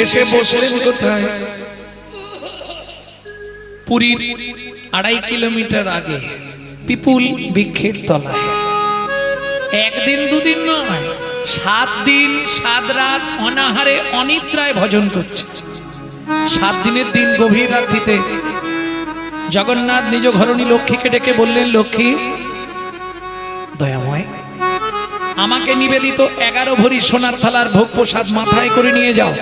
এসে বসলেন কোথায়? পুরীর 2.5 কিলোমিটার আগে পিপুল বৃক্ষের তলায়। একদিন দুদিন নয়, 7 দিন 7 রাত অনাহারে অনিদ্রায় ভজন করছে। 7 দিনের দিন গভীর রাত্রিতে জগন্নাথ নিজ ঘরণী লক্ষ্মীকে ডেকে বললেন, লক্ষ্মী দয়াময়, আমাকে নিবেদিত 11 ভরি সোনার থালার ভোগ প্রসাদ মাথায় করে নিয়ে যাও।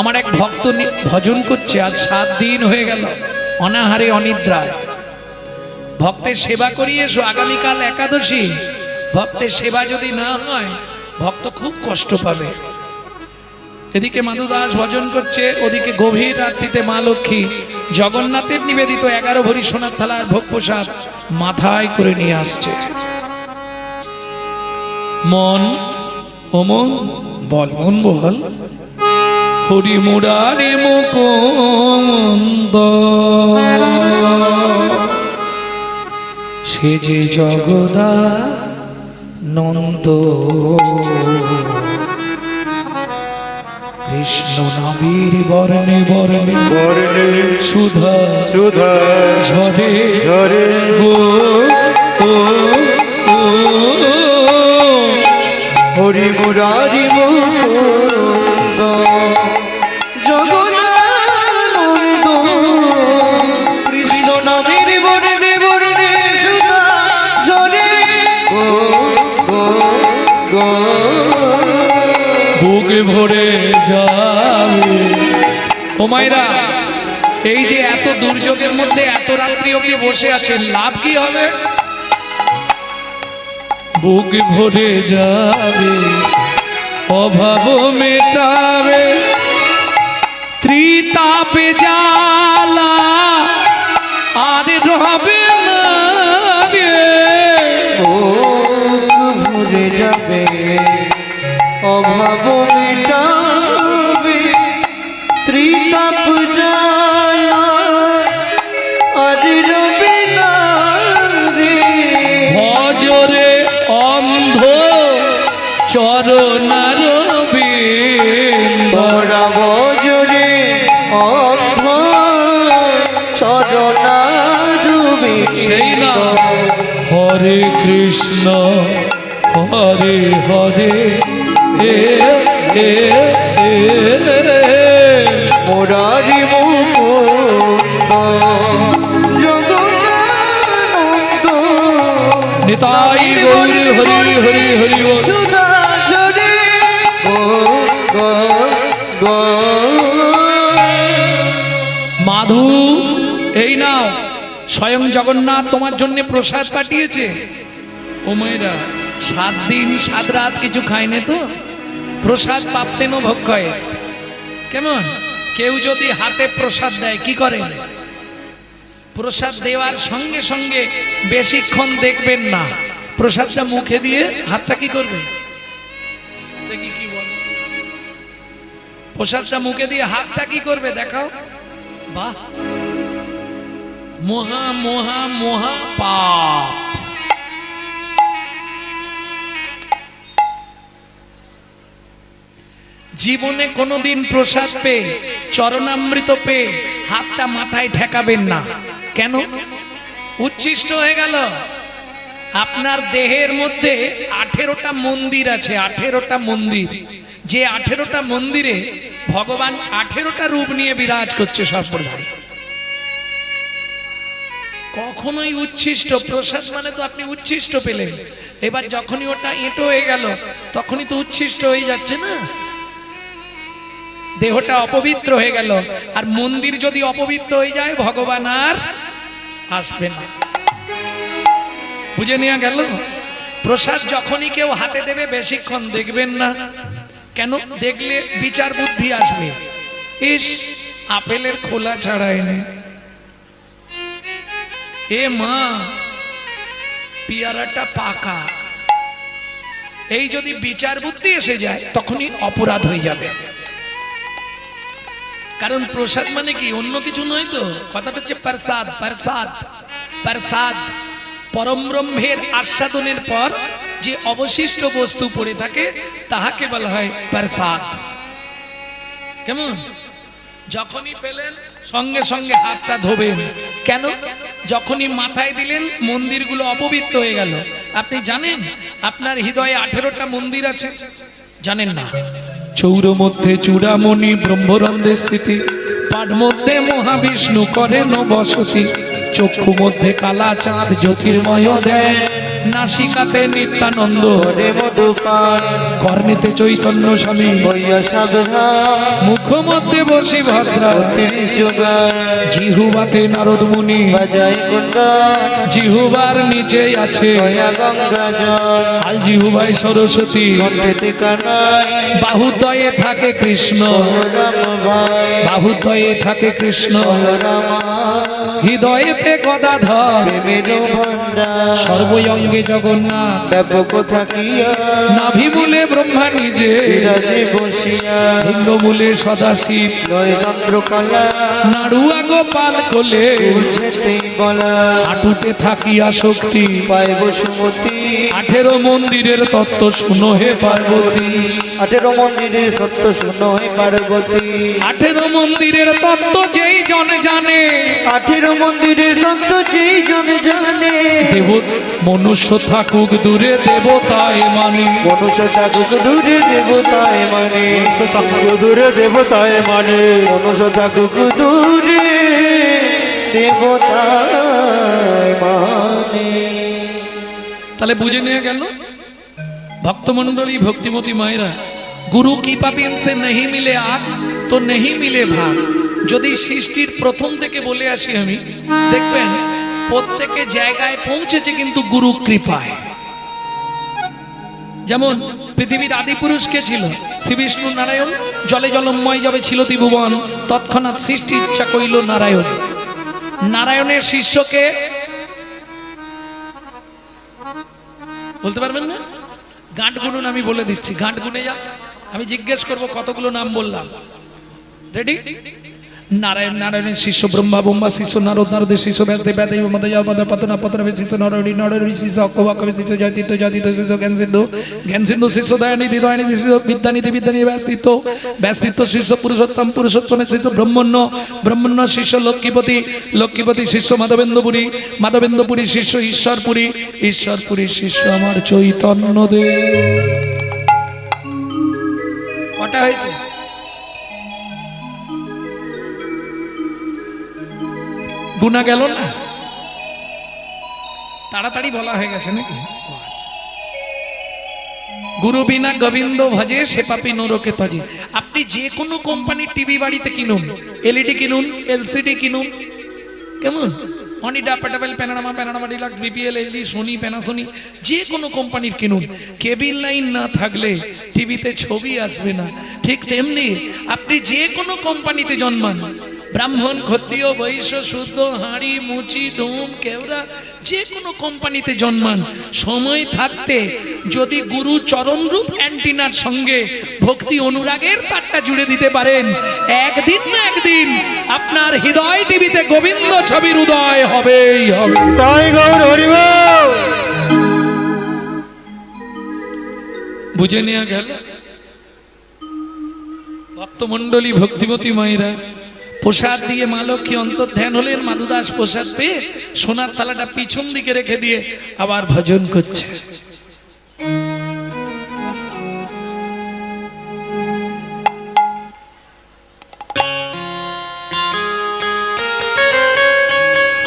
আমার এক ভক্ত ভজন করছে, আজ 7 দিন হয়ে গেল অনাহারে অনিদ্রায়। ভক্তের সেবা করিয়ে এসো, আগামীকাল একাদশী। ভক্তের সেবা যদি না হয় ভক্ত খুব কষ্ট পাবে। এদিকে মাধু দাস ভজন করছে, ওদিকে গভীর রাত্রিতে মা লক্ষ্মী জগন্নাথের নিবেদিত 11 ভরি সোনার থালার ভোগ প্রসাদ মাথায় করে নিয়ে আসছে। মন ও মন বল, মন বল, হরি মুরারি মুকুন্দ সে যে জগদানন্দ, কৃষ্ণ নামের বর্ণে বর্ণে বর্ণে সুধা সুধা ঝরে ঝরে গো ও ও হরি মুরারি মুকুন্দ জগদানন্দ, কৃষ্ণ নামের বর্ণে বর্ণে সুধা ঝরে গো গো গো, বুকে ভরে যাবে। ও মায়েরা, এই যে এত দুর্যোগের মধ্যে এত রাত্রি অবধি বসে আছেন, লাভ কি হবে? বুক ভরে যাবে, অভাব মেটাবে, ত্রিতাপে জ্বালা আর রবে না রে। ভরে যাবে, অভাব মেটাবে, ত্রিতাপ জ্বালা আর রবে না রে। ভজরে অন্ধ চরণার বিন্দ, ভজরে অন্ধ চরণার বিন্দ। সেই না হরে কৃষ্ণ হরে হরে এ এ এ মুরারি মুকুন্দ জগদানন্দ, নিতাই গৌর হরি হরি হরি সুধা ঝরে গো গো গো। মাধু, এই নাও, স্বয়ং জগন্নাথ তোমার জন্য প্রসাদ পাঠিয়েছে। ও মায়েরা, 7 দিন 7 রাত কিছু খায়নি তো, প্রসাদ পাপ্তেন ভক্ষয়ে। কেমন? কেউ যদি হাতে প্রসাদ দেয় কি করে? প্রসাদ দেওয়ার সঙ্গে সঙ্গে বেশিক্ষণ দেখবেন না, প্রসাদটা মুখে দিয়ে হাতটা কি করবে দেখি, কি বল, প্রসাদটা মুখে দিয়ে হাতটা কি করবে দেখাও। বাহ, মহা মহা মহা পাপ। জীবনে কোনোদিন প্রসাদ পেয়ে, চরণামৃত পেয়ে হাতটা মাথায় ঠেকাবেন না। কেন? উচ্ছিষ্ট হয়ে গেল। আপনার দেহের মধ্যে 18টা মন্দির আছে, 18টা মন্দির। যে 18টা মন্দিরে ভগবান 18টা রূপ নিয়ে বিরাজ করছে সর্বদাই। কখনোই উচ্ছিষ্ট প্রসাদ মানে তো আপনি উচ্ছিষ্ট পেলেন, এবার যখনই ওটা এঁটো হয়ে গেল তখনই তো উচ্ছিষ্ট হয়ে যাচ্ছে না, দেহটা অপবিত্র হয়ে গেল। আর মন্দির যদি অপবিত্র হয়ে যায় ভগবান আর আসবে না। বুঝে নেওয়া গেল? প্রসাদ যখনই কেউ হাতে দেবে বেশিক্ষণ দেখবেন না। কেন? দেখলে বিচার বুদ্ধি আসবে, ইস আপেলের খোলা ছাড়ায়নি, এ মা পেয়ারাটা পাকা। এই যদি বিচার বুদ্ধি এসে যায় তখনই অপরাধ হয়ে যাবে। কারণ প্রসাদ মানে কি অন্য কিছু নয় তো, কথাটা হচ্ছে প্রসাদ। প্রসাদ প্রসাদ পরম ব্রহ্মের আস্বাদনের পর যে অবশিষ্ট বস্তু পড়ে থাকে তাহাকে বলা হয় প্রসাদ। কেমন? যখনই পেলেন সঙ্গে সঙ্গে হাতটা ধোবেন। কেন? যখনই মাথায় দিলেন মন্দিরগুলো অপবিত্র হয়ে গেল। আপনি জানেন আপনার হৃদয়ে 18টা মন্দির আছে? জানেন না? চৌর মধ্যে চূড়ামণি ব্রহ্মরন্ধে স্থিতি, পাঠ মধ্যে মহাবিষ্ণু করেন বসতি, চক্ষু মধ্যে কালা চাঁদ জ্যোতির্ময় দেয়, নাসিকাতে নিত্যানন্দ হরে মধুপান কর্ণেতে চৈতন্য স্বামী, হইয়া সাবধান মুখ মধ্যে বসি ভদ্রা, 30 যোগান জিহুবাতে নারদ মুনি, বাজাই কুন্দা জিহুবার নিচে আছে হইয়া গঙ্গা জল আল জিহুবাই সরস্বতী, কণ্ঠেতে কানাই বাহুদ্বয়ে থাকে কৃষ্ণ, রাম ভাই বাহুদ্বয়ে থাকে কৃষ্ণ, রামা হৃদয়েতে গদাধর, প্রেমের ভান্ডার সর্বঙ্গে জগন্নাথ, ব্যাপক থাকিয়া নাভিমূলে ব্রহ্মা নিজে, বিরাজে বসিয়া লিঙ্গমূলে সদাশিব, নয় চন্দ্রকলা নাড়ুয়া গোপাল কোলে, উঠেতেই বলা হাঁটুতে থাকিয়া শক্তি, পায় বসুমতী 18 মন্দিরের তত্ত্ব শুনো হে পার্বতী, 18 মন্দিরের সত্য শুনো হে পার্বতী 18 মন্দিরের তত্ত্ব যেই জন জানে, 18 মন্দিরের সত্য যেই জন জানে দেব মনুষ্য থাকুক দূরে দেবতায় মানে, মনুষ্য থাকুক দূরে দেবতায় মানে দূরে দেবতায় মানে মনুষ্য থাকুক দূরে দেবতায় মানে। তাহলে বুঝে নিয়ে গেল ভক্তমন্ডলী ভক্তিমতী মায়েরা, গুরু কি পাতিন সে नहीं मिले आग तो नहीं मिले भाग। যদি সৃষ্টির প্রথম থেকে বলে আসি আমি, দেখবেন প্রত্যেকে জায়গায় পৌঁছেছে কিন্তু গুরু কৃপায়। যেমন পৃথিবীর আদি পুরুষ কে ছিল? শ্রী বিষ্ণু নারায়ণ। জলে জলময় যাবে ছিল ত্রিভুবন, তৎক্ষণাৎ সৃষ্টি ইচ্ছা কইল নারায়ণ। নারায়ণের শিষ্যকে বলতে পারবেন না? গাঁট গুনুন, আমি বলে দিচ্ছি, গাঁট গুনে যা। আমি জিজ্ঞেস করব কতগুলো নাম বললাম। রেডি? নারায়ণ, নারায়ণের শিষ্য ব্রহ্মা, ব্রহ্মা শিষ্য নারদ, নারদের শিষ্য ব্যাসদেব, ব্যাসদেব মধ্যে মধ্যে পতনা, পতনের শিষ্য নরহরি, নরহরি শিষ্য অক্ষব, অক্ষবের শিষ্য জয়তীর্থ, জয়তীর্থ শিষ্য জ্ঞান সিন্ধু, জ্ঞান সিন্ধু শিষ্য দয়ানিধি, দয়ানিধি শিষ্য বিদ্যানিধি, বিদ্যানিধি ব্যাসতীর্থ, ব্যাসতীর্থ শিষ্য পুরুষোত্তম, পুরুষোত্তমের শিষ্য ব্রহ্মণ্য, ব্রহ্মণ্য শিষ্য লক্ষ্মীপতি, লক্ষ্মীপতি শিষ্য মাধবেন্দ্রপুরী, মাধবেন্দ্রপুরী শিষ্য ঈশ্বরপুরী, ঈশ্বরপুরী শিষ্য আমার চৈতন্য দেব। কটা হয়েছে? গুনা গেল না? তাড়াতাড়ি বলা হয়ে গেছে নাকি? গুরু বিনা গোবিন্দ ভজে সে পাপী নরকে তজে। আপনি যে কোনো কোম্পানির টিভি বাড়িতে কিনুন, এলইডি কিনুন, এলসিডি কিনুন, কেমন Onida, portable, Panorama, Panorama deluxe, BPL, LG, Sony, Panasonic, যে কোনো কোম্পানির কিনুন, কেবিল লাইন না থাকলে টিভিতে ছবি আসবে না। ঠিক তেমনি আপনি যে কোনো কোম্পানিতে জন্মান, ব্রাহ্মণ, ক্ষত্রিয়, বৈশ্য, শুদ্ধ, হাঁড়ি, মুচি, ডোম, কেওড়া, যে কোনো কোম্পানিতে জন্মান, সময় থাকতে যদি গুরু চরণরূপ অ্যান্টিনার সঙ্গে ভক্তি অনুরাগের তারটা জুড়ে দিতে পারেন, একদিন না একদিন আপনার হৃদয় টিভিতে গোবিন্দ ছবির উদয় হবেই হবে। তাই গৌর হরিব বুঝে নেওয়া গেল ভক্তমন্ডলী ভক্তিমতী মায়েরা। প্রসাদ দিয়ে মা লক্ষ্মী অন্তর্ধ্যান হলেন। মাধুদাস প্রসাদ পেয়ে সোনার থালাটা পিছন দিকে রেখে দিয়ে আবার ভজন করছে।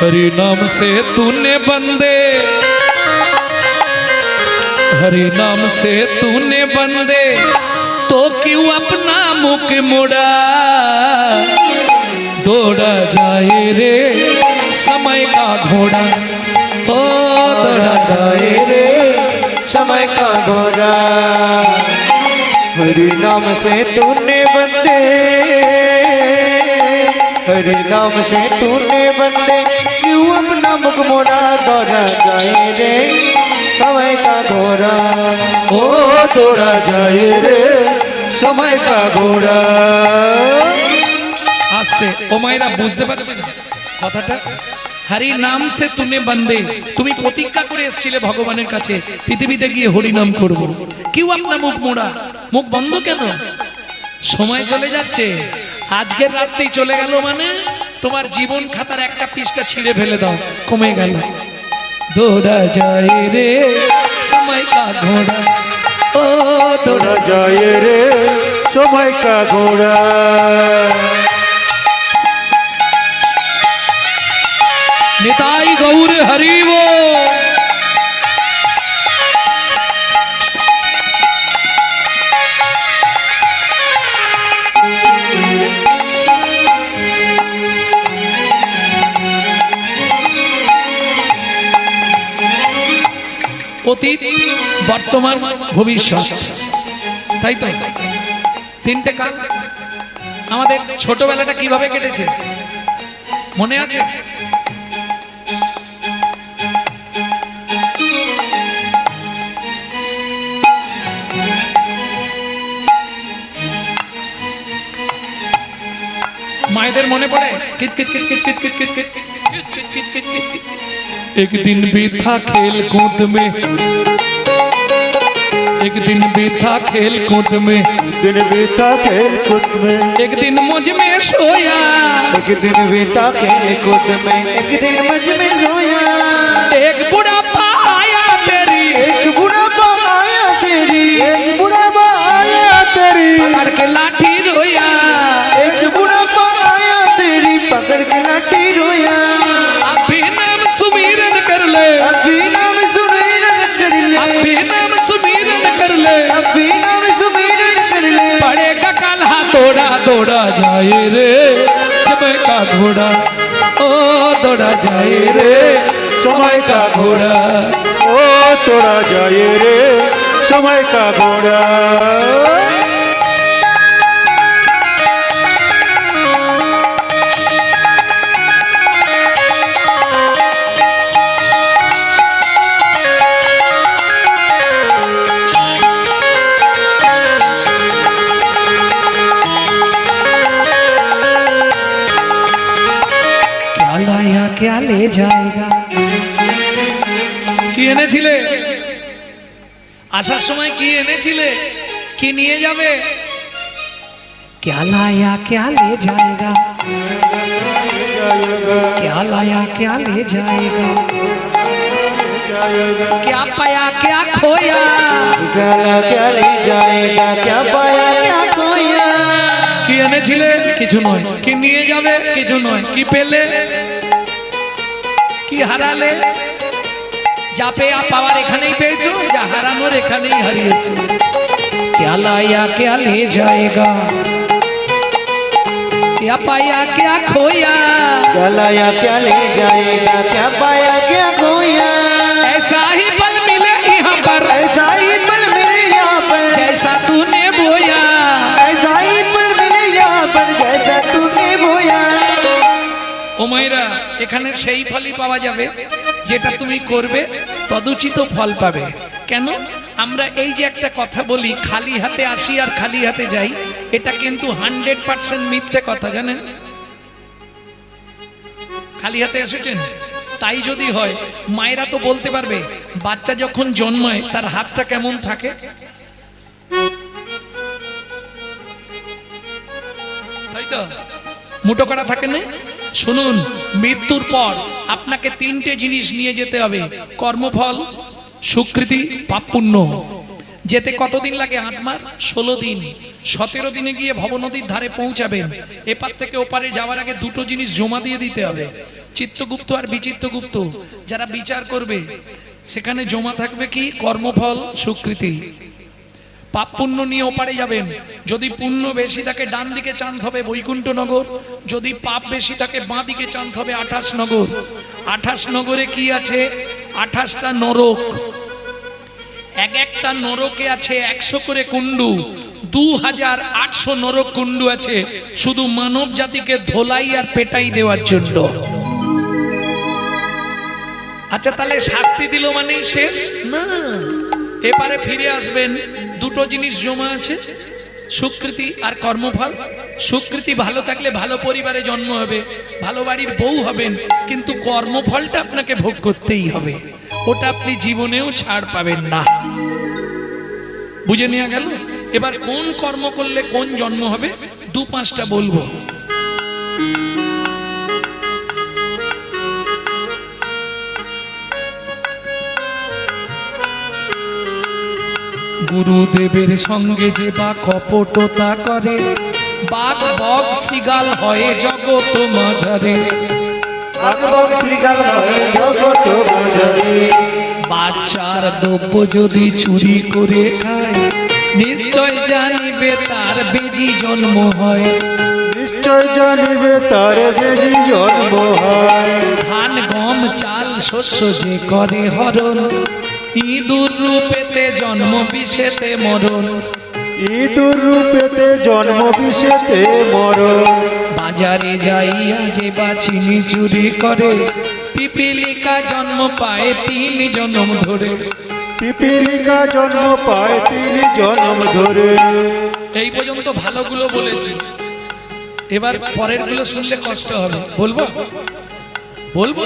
हरि नाम से तूने बंदे, हरि नाम से तूने बंदे, तो क्यों अपना मुख मोड़ा, दौड़ा जाए रे समय का घोड़ा, ओ दौड़ा जाए रे समय का घोड़ा। हरि नाम से तूने बंदे, हरि नाम से तूने बंदे, क्यों अपना मुख मोड़ा, दौड़ा जाए रे समय का घोड़ा, ओ दौड़ा जाए रे समय का घोड़ा। आस्ते ओ मायरा बुझते पाরছেন কথাটা? হরি নাম সে তুনে বন্দে, তুমি প্রতিজ্ঞা করে এসেছিলে ভগবানের কাছে পৃথিবীতে গিয়ে হরি নাম করব। কিউ আপনা মুখ মোড়া, মুখ বন্ধ কেন? সময় চলে যাচ্ছে, আজকের রাত্রেই চলে গেল মানে তোমার জীবন খাতার একটা পৃষ্ঠা ছিঁড়ে ফেলে দাও, কমে গেল। দৌড়া যায় রে সময় কা ঘোড়া, ও দৌড়া যায় রে সময় কা ঘোড়া। নিতাই গৌর হরি বল। অতীত, বর্তমান, ভবিষ্যৎ, তাই তো তিনটে কাল। আমাদের ছোটবেলাটা কিভাবে কেটেছে মনে আছে? मायदेर मने पड़े कित कित कित कित कित कित कित कित कित कित कित। एक दिन भी था खेल कूद में, एक दिन भी था खेल कूद में, दिन बीता खेल कूद में, एक दिन मुझ में सोया, एक दिन बीता खेल कूद में, एक दिन मुझ में सोया। एक बुढ़ापा आया तेरी, एक बुढ़ापा आया तेरी, एक बुढ़ापा आया तेरी, पकड़ के लाठी रोया, एक बुढ़ापा आया तेरी, पकड़ के लाठी रोया। अभी नाम सुमीरन कर ले, अभी नाम सुमीरन कर ले, अभी नाम सुमीरन कर ले, अभी नाम सुमीरन कर ले। पड़ेगा काल्हा दौड़ा दौड़ा जाए रे समय का घोड़ा, ओ दौड़ा जाए रे समय का घोड़ा, ओ तोड़ा जाए रे समय का घोड़ा। क्या लाया क्या ले जाएगा। কি এনেছিলে আসার সময়? কি এনেছিলে? কি নিয়ে যাবে? क्या लाया क्या ले जाएगा, क्या लाया क्या ले जाएगा, क्या पाया क्या खोया, गला क्या ले जाएगा, क्या पाया क्या खोया। কি এনেছিলে? কিছু নয়। কি নিয়ে যাবে? কিছু নয়। কি পেলে? কি হারালে? যা পেয়া পাওয়ার এখানেই পেয়েছো, যা হারানোর এখানেই হারিয়েছো। क्या लाया क्या ले जाएगा, क्या पाया क्या खोया, क्या लाया क्या ले जाएगा, क्या पाया क्या खोया। ऐसा ही पल मिले यहाँ पर, ऐसा ही पल मिले यहाँ पर, जैसा तूने बोया, ऐसा ही पल मिले यहाँ पर, जैसा तूने बोया। ও মায়েরা, এখানে সেই ফলই পাওয়া যাবে যেটা তুমি করবে, তদুচিত ফল পাবে। কেন? আমরা এই যে একটা কথা বলি, খালি হাতে আসি আর খালি হাতে যাই, এটা কিন্তু 100% মিথ্যে কথা, জানেন? খালি হাতে এসেছেন? তাই যদি হয়, মায়েরা তো বলতে পারবে বাচ্চা যখন জন্মায় তার হাতটা কেমন থাকে। তাই তো মুঠো করা থাকে না? শুনুন, মৃত্যুর পর আপনাকে তিনটে জিনিস নিয়ে যেতে হবে: কর্মফল, স্বীকৃতি, পাপ পুণ্য। যেতে কতদিন লাগে? আত্মার 16 দিন। 17 দিনে গিয়ে ভবনদীর ধারে পৌঁছাবেন। এপার থেকে ওপারে যাওয়ার আগে দুটো জিনিস জমা দিয়ে দিতে হবে, চিত্তগুপ্ত আর বিচিত্তগুপ্ত। যারা বিচার করবে সেখানে জমা থাকবে কি? কর্মফল, স্বীকৃতি। পাপ পুণ্য নিয়ে ওপারে যাবেন। যদি পুণ্য বেশি থাকে ডান দিকে চান্স হবে বৈকুণ্ঠ নগর, যদি পাপ বেশি থাকে বাঁ দিকে চান্স হবে 28 নগর। 28 নগরে কি আছে? 28টা নরক। এক একটা নরকে আছে 100 করে কুণ্ডু। 2800 নরক কুণ্ডু আছে শুধু মানব জাতিকে ধোলাই আর পেটাই দেওয়ার জন্য। আচ্ছা, তাহলে শাস্তি দিল মানেই শেষ না, এপারে ফিরে আসবেন। দুটো জিনিস জমা আছে, স্বীকৃতি আর কর্মফল। স্বীকৃতি ভালো থাকলে ভালো পরিবারে জন্ম হবে, ভালো বাড়ির বউ হবেন, কিন্তু কর্মফলটা আপনাকে ভোগ করতেই হবে। ওটা আপনি জীবনেও ছাড় পাবেন না। বুঝে নেওয়া গেল? এবার কোন কর্ম করলে কোন জন্ম হবে 2-5টা বলবো। গুরুদেবের সঙ্গে যে বা কপটতা করে, বাঘ বক শৃগাল হয় জগৎ মাঝারে। বাচ্চার দ্রব্য যদি চুরি করে খায়, নিশ্চয় জানিবে তার বেজি জন্ম হয়। নিশ্চয় জানিবে তার বেজি জন্ম হয়। ধান গম চাল শস্য যে করে হরণ, ইঁদুর রূপেতে জন্ম বিষেতে মরণ। ইঁদুর রূপেতে জন্ম বিষেতে মরণ। বাজারে যাইয়া যে বা চিনি চুরি করে, পিপিলিকা জন্ম পায় 3 জন্ম ধরে। পিপিলিকা জন্ম পায় 3 জন্ম ধরে। এই পর্যন্ত ভালোগুলো বলেছি, এবার পরের গুলো শুনলে কষ্ট হবে। বলবো বলবো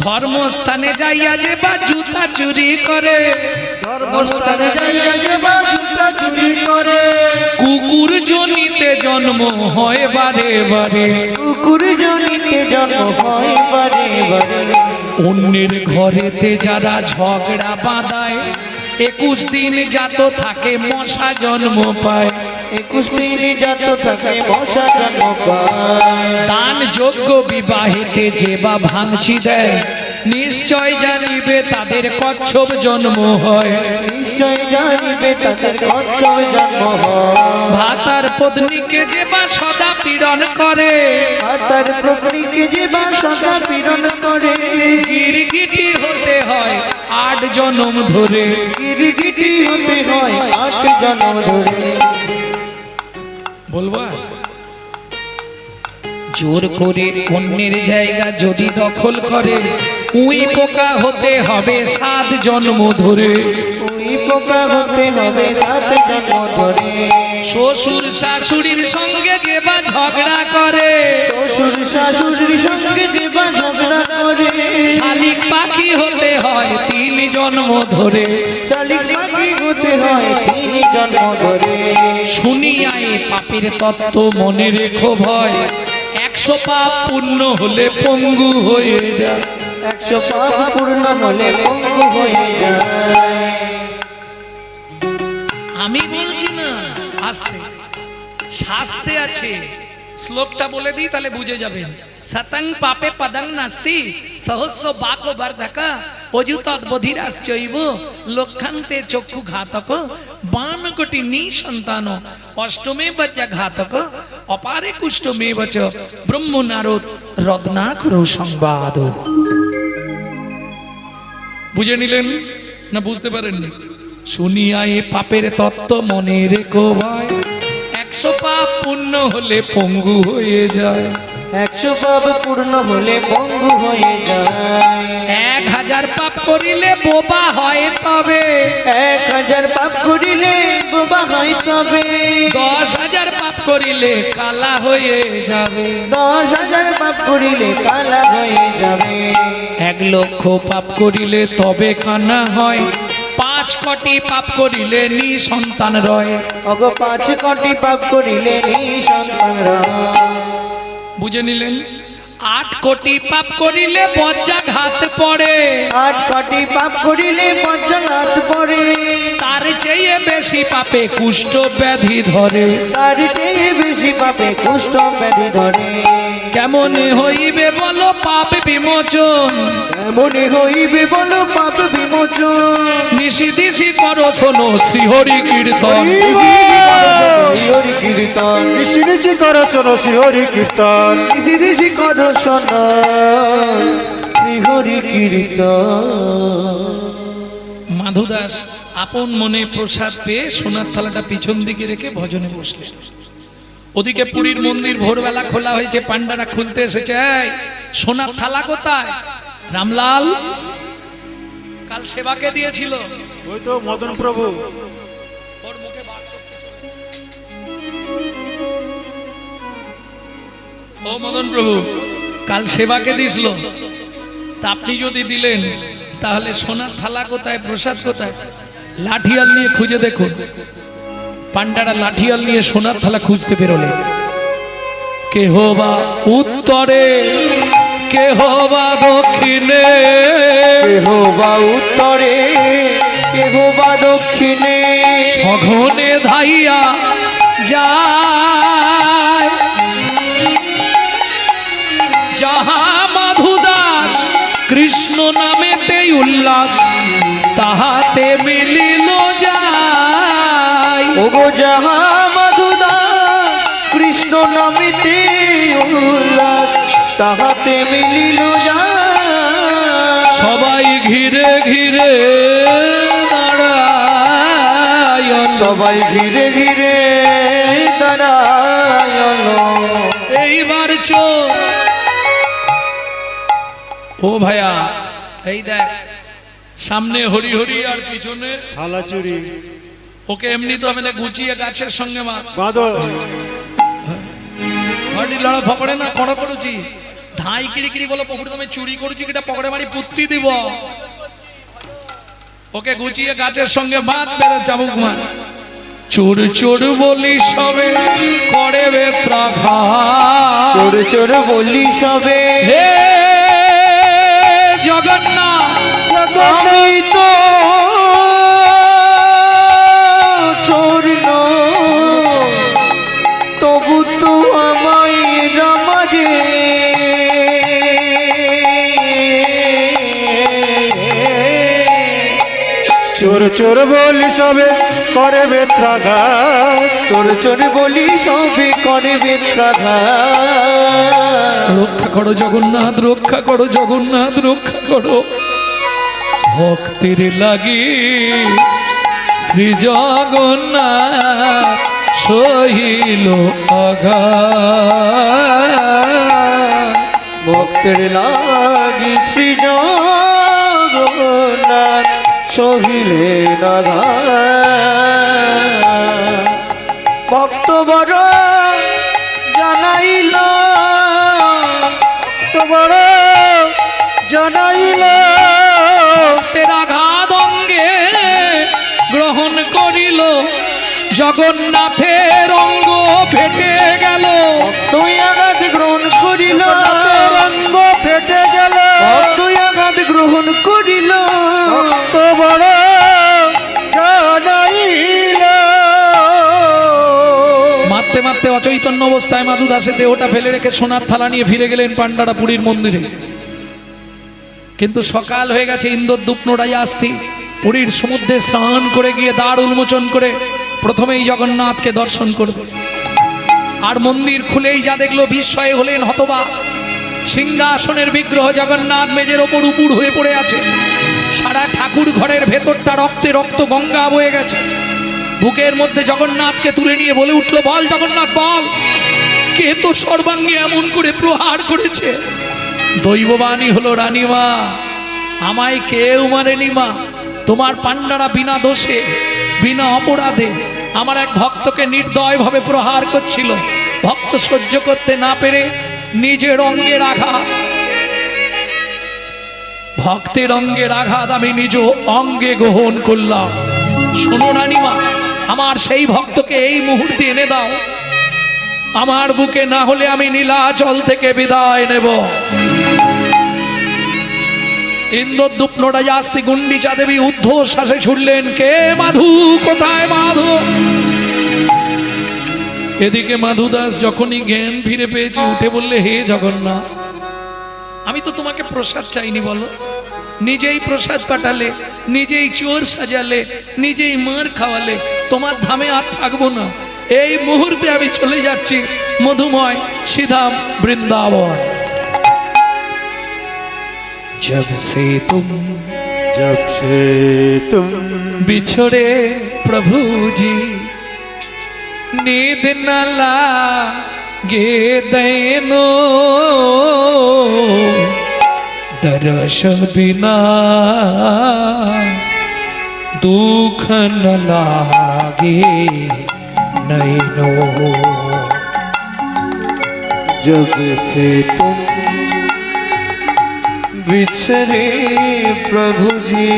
ধর্মস্থানে যাইয়া যে বা জুতা চুরি করে, ধর্মস্থানে যাইয়া যে বা জুতা চুরি করে। কুকুর জনিতে জন্ম হয় বারে বারে। কুকুর জনিতে জন্ম হয় বারে বারে। অন্যের ঘরেতে যারা ঝগড়া বাঁধায়, 21 দিন জাত থাকে মশা জন্ম পায়। 21 দিন জাত থাকে মশা জন্ম পায়। দান যোগ্য বিবাহেতে যে বা ভাঙচি দেয়, নিশ্চয় জানিবে তাদের কচ্ছপ জন্ম হয়। নিশ্চয় জানিবে তাদের কচ্ছপ জন্ম হয়। ভাতার পত্নীকে যে বা সদা পীড়ন করে, তার প্রকৃতিকে যে বা সদা পীড়ন করে। গিরগিটি হতে হয় 8 জন্ম ধরে। গিরগিটি হতে হয় 8 জন্ম ধরে। বলবা জোর করে অন্যের জায়গা যদি দখল করে, উই পোকা হতে হবে 7 জন্ম ধরে। ওই পোকা হতে হবে 7 জন্ম ধরে। শ্বশুর শাশুড়ির সঙ্গে যে বা ঝগড়া করে, শ্বশুর শাশুড়ির সঙ্গে যে বা ঝগড়া করে। শালিক পাখি হতে হয় 3 জন্ম ধরে। শালিক পাখি হতে হয় 3 জন্ম ধরে। শুনিয়া এ পাপের তত্ত্ব মনে রেখো ভয়, 100 পাপ পূর্ণ হলে পঙ্গু হয়ে যায়। 100 পাপ পূর্ণ হলে পঙ্গু হয়ে যায়। আমি বলছি না, আস্তে শাস্তে আছে। শ্লোকটা বলে দিই তাহলে বুঝে যাবেন। সতং পাপে পদং নাস্তি, সহস্র বাকো বর্ধকা, অযুত অদ্বধিরাশ্চৈব, লক্ষান্তে চক্ষু ঘাতক, বান কোটি নিসন্তান, অষ্টমে বজ্জ ঘাতক, অপারে কুষ্ঠমে বচ, ব্রহ্ম নারদ রত্নাকর সংবাদ। বুঝে নিলেন না বুঝতে পারেননি? শুনিয়া এ পাপের তত্ত্ব মনে রেখো ভাই, 100 পাপ পূর্ণ হলে পঙ্গু হয়ে যায়। 100 পাপ পূর্ণ হলে পঙ্গু হয়ে যায়। 1000 পাপ করিলে বোবা হয় তবে, 1000 পাপ করিলে বোবা হয় তবে। 10,000 পাপ করিলে কালা হয়ে যাবে। 10,000 পাপ করিলে কালা হয়ে যাবে। 1 লক্ষ পাপ করিলে তবে কানা হয়, 5 কোটি পাপ করিলে নিসন্তান রয়। অগ 5 কোটি পাপ করিলে নিসন্তান রয়। বুঝে নিলেন? 8 কোটি পাপ করিলে বজ্রাঘাত পড়ে, 8 কোটি পাপ করিলে বজ্রাঘাত পড়ে। তার চেয়ে বেশি পাপে কুষ্ঠ ব্যাধি ধরে। তার চেয়ে বেশি পাপে কুষ্ঠ ব্যাধি ধরে। কেমনে হইবে বলো পাপ বিমোচন, মনে হইবে বলো পাপ বিমোচন। নিশি দিশি করো শোনো শ্রীহরি কীর্তন। হরি কীর্তন নিশি নিশি করো শোনো শ্রীহরি কীর্তন। নিশি নিশি করো শোনো শ্রীহরি কীর্তন। মাধু দাস আপন মনে প্রসাদ পেয়ে সোনার থালাটা পিছন দিকে রেখে ভজনে বসলেন। ওদিকে পুরীর মন্দির ভোরবেলা খোলা হয়েছে, পান্ডারা খুলতে এসেছে। এই, সোনার থালা কোথায়? রামলাল কাল সেবাকে দিয়েছিল। ওই তো মদন প্রভু। ওর মুখে বাক্স ও মদন প্রভু কাল সেবাকে দিছিল, তা আপনি যদি দিলেন তাহলে সোনার থালা কোথায়, প্রসাদ কোথায়? লাঠিয়াল নিয়ে খুঁজে দেখুন। পান্ডারা লাঠিয়াল নিয়ে সোনার থালা খুঁজতে বেরোলেন। কেহ বা উত্তরে, কেহ বা দক্ষিণে, কেহ বা উত্তরে, কেহ বা দক্ষিণে, সঘনে ধাইয়া যায়। যাহা মাধুদাস কৃষ্ণ নামেতে উল্লাস, তাহাতে মিলিল যায়। ওগো যাহা মধুদাস কৃষ্ণ নামেতে উল্লাস, তাহাতে মিলিল যায়। সবাই ঘিরে ঘিরে দাঁড়ায়, সবাই ঘিরে ঘিরে দাঁড়ায়। এইবার চোর, ও ভাইয়া এই দেখ সামনে হরি হরি আর পিছনে থালা চুরি, ওকে এমনি তো মেলে গুছিয়ে গাছের সঙ্গে বাঁদর হরি লড়া ফপড়ে না কড়া করুছি, ধাই কিড়ি কিড়ি বলো পকড়ে তুমি চুরি করছি, কিটা পকড়ে মারি পুত্তি দিব। ওকে গুছিয়ে গাছের সঙ্গে বাঁধ, বেড়ে চাবুক মার। চোর চোর বলি সবে করে বেত্রাঘাত, চোর চোর বলি সবে হে জগন্নাথ আমি তো চোর নই, তবু তো আমায় রামাজে। চোর চোর বলি সবে করে বেত্রাঘাত, চোর চোর বলি সবে করে বেত্রাঘাত। রক্ষা করো জগন্নাথ, রক্ষা করো জগন্নাথ, রক্ষা করো। ভক্তির লাগি শ্রী জগন্নাথ সহিল আঘাত। ভক্তের লাগি শ্রী জগন্নাথ সহিলে আঘাত। ভক্ত বড় জানাইল, ভক্ত বড় জানাইল, ভক্তের আঘাত অঙ্গে গ্রহণ করিল, জগন্নাথের অঙ্গ ফেটে গেল। তুই আঘাত গ্রহণ করিল, রঙ্গ ফেটে গেল। তুই আঘাত গ্রহণ করিল, ভক্ত বড় জানাইল। মারতে মারতে অচৈতন্য অবস্থায় মাধু দাসের দেহটা ফেলে রেখে সোনার থালা নিয়ে ফিরে গেলেন পান্ডারা পুরীর মন্দিরে। কিন্তু সকাল হয়ে গেছে, ইন্দ্রদ্যুপ নোড়াই আসতি পুরীর সমুদ্রে স্নান করে গিয়ে দ্বার উন্মোচন করে প্রথমেই জগন্নাথকে দর্শন করবে। আর মন্দির খুলেই যা দেখলো বিস্ময়ে হলেন হতবাক। সিংহাসনের বিগ্রহ জগন্নাথ মেজের ওপর উপুড় হয়ে পড়ে আছে। সারা ঠাকুর ঘরের ভেতরটা রক্তে রক্ত গঙ্গা বয়ে গেছে। বুকের মধ্যে জগন্নাথকে তুলে নিয়ে বলে উঠল, বল জগন্নাথ বল, কে তোর সর্বাঙ্গে এমন করে প্রহার করেছে? দৈববাণী হলো, রানীমা আমায় কেউ মারেনি মা, তোমার পান্ডারা বিনা দোষে বিনা অপরাধে আমার এক ভক্তকে নির্দয়ভাবে প্রহার করছিল। ভক্ত সহ্য করতে না পেরে নিজের অঙ্গের আঘাত, ভক্তের অঙ্গের আঘাত আমি নিজ অঙ্গে গ্রহণ করলাম। শোনো রানীমা, আমার সেই ভক্তকে এই মুহূর্তে এনে দাও। আমার বুকে না হলে আমি নীলাচল থেকে বিদায় নেব। ইন্দ্রদ্যুপ নোড়াই আসতে গুন্ডিচা দেবী ঊর্ধ্বশ্বাসে ছুটলেন, কে মাধু, কোথায় মাধু? এদিকে মাধু দাস যখনই জ্ঞান ফিরে পেয়েছে উঠে বললে, হে জগন্নাথ, আমি তো তোমাকে প্রসাদ চাইনি, বলো। নিজেই প্রসাদ পাঠালে, নিজেই চোর সাজালে, নিজেই মার খাওয়ালে, তোমার ধামে আর থাকবো না। এই মুহূর্তে আমি চলে যাচ্ছি মধুময় শ্রীধাম বৃন্দাবন। जब से तुम बिछड़े प्रभु जी, नींद न लागे दैनो, दर्श बिना दुख न लागे नैनो। जब से तुम बिछड़े प्रभु जी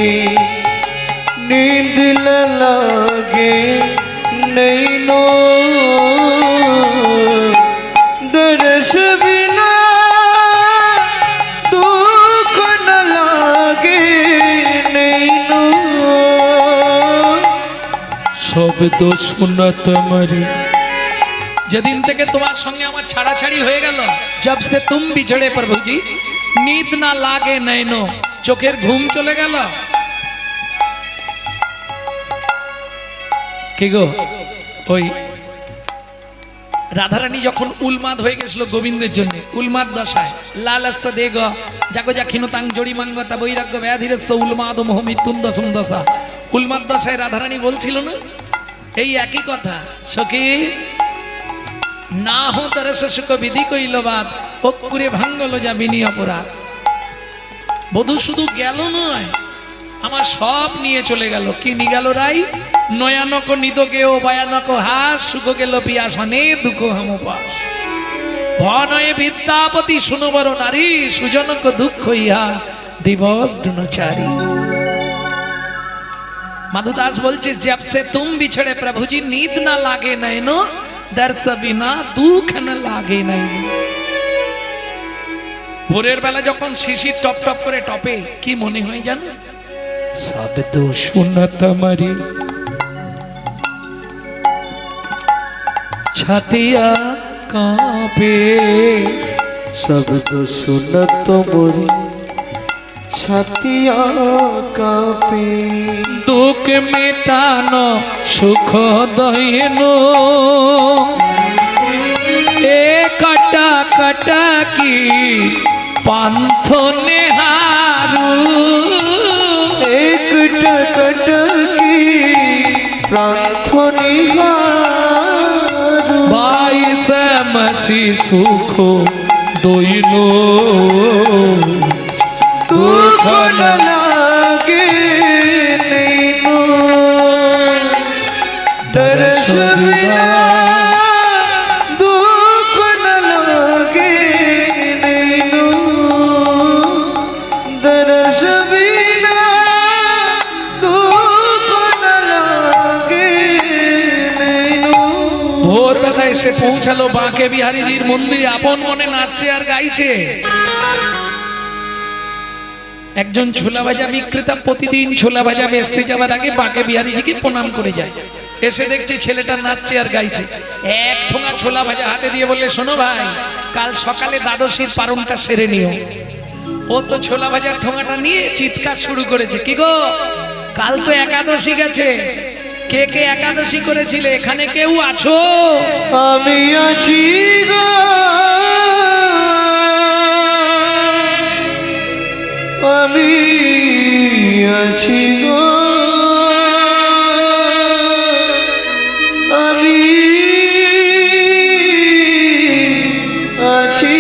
नींद न लागे नैनो दर्श बिना दुख न लागे नैनो শব্দ শুনত মরি যেদিন থেকে তোমার সঙ্গে আমার ছাড়াছাড়ি হয়ে গেল जब से तुम बिछड़े प्रभु जी नींद ना लागे नैनो চোখের ঘুম চলে গেল কি গো ওই রাধারানী যখন উলমাদ হয়ে গেছিল গোবিন্দের জন্য উলমাদ দশায় লালাসা দেগ জাগো জাখিনতাং জড়ি মাঙ্গতা বৈরাগ্য ব্যাধিরেস্য উলমাদ মোহ মৃত্যুন দশম দশা উলমাদ দশায় রাধারানী বলছিল না এই একই কথা সখী না হো তরস সুখ বিধি কইলবাদ অকুরে ভাঙ্গল যা বিনি অপরাধ বধূ শুধু গেল নয় আমার সব নিয়ে চলে গেল কি নিয়ে গেল রাই নয়ানক নিদকে ও ভয়ানক হাস সুখ গেল পিয়াসনে দুঃখ হামপাস ভনয়ে বিদ্যাপতি শুনবর নারী সুজনক দুঃখ ইহা দিবস দুনচারী माधु दास बोलছে जब से तुम बिछड़े प्रभु जी नींद ना लागे नैनो दर्श बिना दुख न लागे नैनो ভোরের বেলা যখন শিশির টপ টপ করে টপে কি মনে হয় জানো শব্দ শুনত মরি ছাতিয়া কাঁপে शब्द सुनत मोरी छातिया कांपे दुख मेटानो सुख दयनो ए कटा कटा की पंथ नेहारू एक टकट की प्रार्थनी भाई समसी सुख दयनो दुख न लागे नैनो दर्श बिना दुख न लागे नैनो दर्श बिना दुख न लागे नैनो ভোর বেলা এসে পৌঁছালো বাঁকে বিহারীজির মন্দিরে আপন মনে নাচছে আর গাইছে একজন ছোলা ভাজা বিক্রেতা প্রতিদিন ছোলা ভাজা বেচতে যাওয়ার আগে বাঁকে বিহারীজিকে প্রণাম করে যায় এসে দেখছে ছেলেটা নাচছে আর গাইছে এক ঠোঙা ছোলা ভাজা হাতে দিয়ে বললে শোনো ভাই কাল সকালে দ্বাদশীর পারণটা সেরে নিও ও তো ছোলা ভাজার ঠোঙাটা নিয়ে চিৎকার শুরু করেছে কি গো কাল তো একাদশী গেছে কে কে একাদশী করেছিলে এখানে কেউ আছো আমি আছি গো আমি আছি গো আমি আছি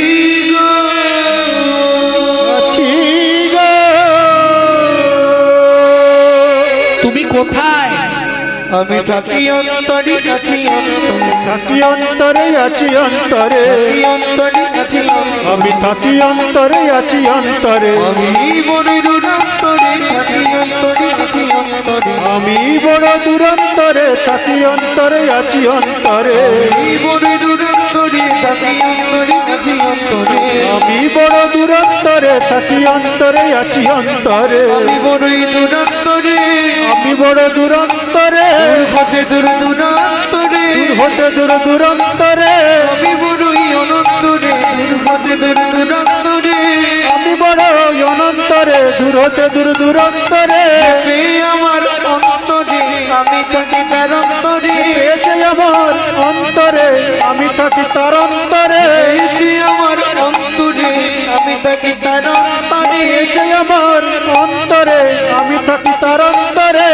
গো আছি গো তুমি কোথায় আমি থাকি অন্তরে আছি থাকি অন্তরে আছি অন্তরে অন্তরে আছি আমি থাকি অন্তরে আছি অন্তরে আমি বড় দূরান্তরে থাকি অন্তরে আছি অন্তরে আমি বড় দূরান্তরে থাকি অন্তরে আছি অন্তরে আমি বড় দূরান্তরে থাকি অন্তরে আছি অন্তরে আমি বড় দূরান্তরে থাকি অন্তরে আছি অন্তরে আমি বড়ই দূরান্তরে আমি বড় দূরান্তরে হতে দূরান্তরে হতে দূরান্তরে আমি বড়ই অনন্তরে হতে দূরান্তরে আমি বড় অনন্তরে দূর হতে দূরান্তরে আমার অন্তরে আমি থাকি তার অন্তরে পেয়েছে আমার অন্তরে আমি থাকি তার অন্তরে পেয়েছি আমার অন্তরে আমি থাকি তার অন্তরে পেয়েছে আমার অন্তরে আমি থাকি তার অন্তরে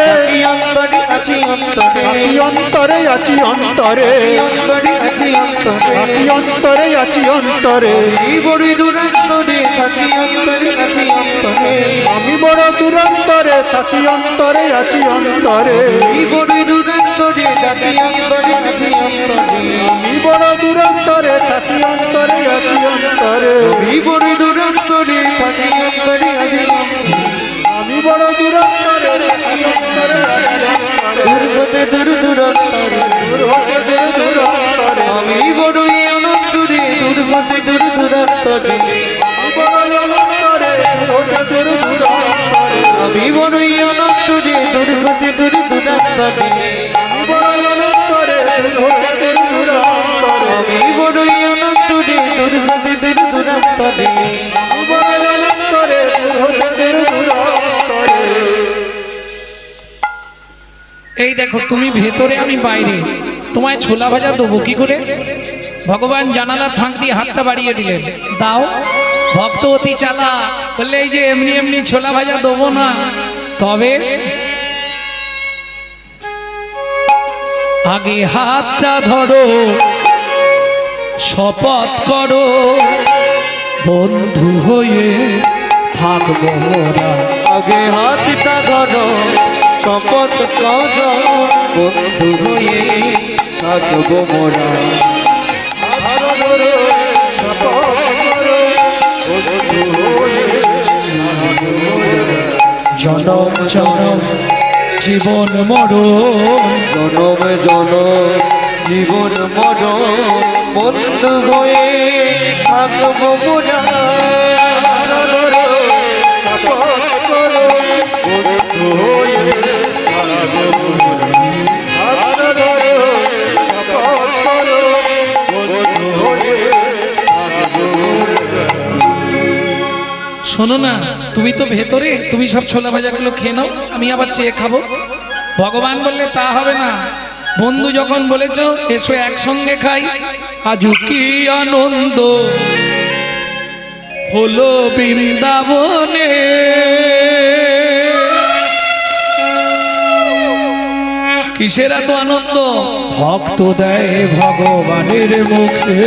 অন্তরে আছি অন্তরে থাকি অন্তরে আছি অন্তরে অন্তরে আছি অন্তরে থাকি অন্তরে আছি অন্তরে এই বড় দূরান্তরে থাকি অন্তরে আছি অন্তরে আমি বড় দূরান্তরে থাকি অন্তরে আছি অন্তরে এই বড় দূরান্তরে থাকি অন্তরে আছি অন্তরে আমি বড় দূরন্তরে থাকি অন্তরে আছি অন্তরে আমি বড় দূরন্তরে থাকি অন্তরে আছি আমি বড় দূরন্তরে থাকি অন্তরে আছি অন্তরে দুর্গতে দূরন্তরে দূর হতে দূরন্তরে আমি বড়ই অনন্তরে দুর্গতে দূরন্তরে আমি বড় অনন্তরে দূর হতে দূরন্তরে আমি বড়ই অনন্তরে দুর্গতে দূরন্তরে আমি বড় অনন্তরে দূর হতে দূরন্তরে আমি বড়ই অনন্তরে দুর্গতে দূরন্তরে আমি বড় অনন্তরে দূর হতে দূরন্তরে এই দেখো তুমি ভেতরে আমি বাইরে, তোমায় ছোলা ভাজা দেবো কি করে? ভগবান জানালার ফাঁক দিয়ে হাতটা বাড়িয়ে দিলেন, দাও। ভক্ত অতি চালা বললে এই যে এমনি এমনি ছোলা ভাজা দেবো না, তবে আগে হাতটা ধরো, শপথ করো, বন্ধু হয়ে থাকবো মোরা। আগে হাতটা ধরো, শপথ করো, বন্ধু হয়ে থাকবো মোরা। আরো ধরো শপথ করো বন্ধু হয়ে জনম জনম জীবন মরণ, জনম জনম জীবন মরণ বন্ধু হয়ে থাকবো মোরা। আরো ধরো শপথ করো বন্ধু হয়ে আরো ধরো শপথ করো বন্ধু হয়ে শোনো না, তুমি তো ভেতরে, তুমি সব ছোলা ভাজাগুলো খেয়ে নাও, আমি আবার চেয়ে খাবো। ভগবান বললে তা হবে না, বন্ধু যখন বলেছ এসো একসঙ্গে খাই। আজু কি আনন্দ হলো বৃন্দাবনে, কিসের এত আনন্দ? ভক্ত দেয় ভগবানের মুখে,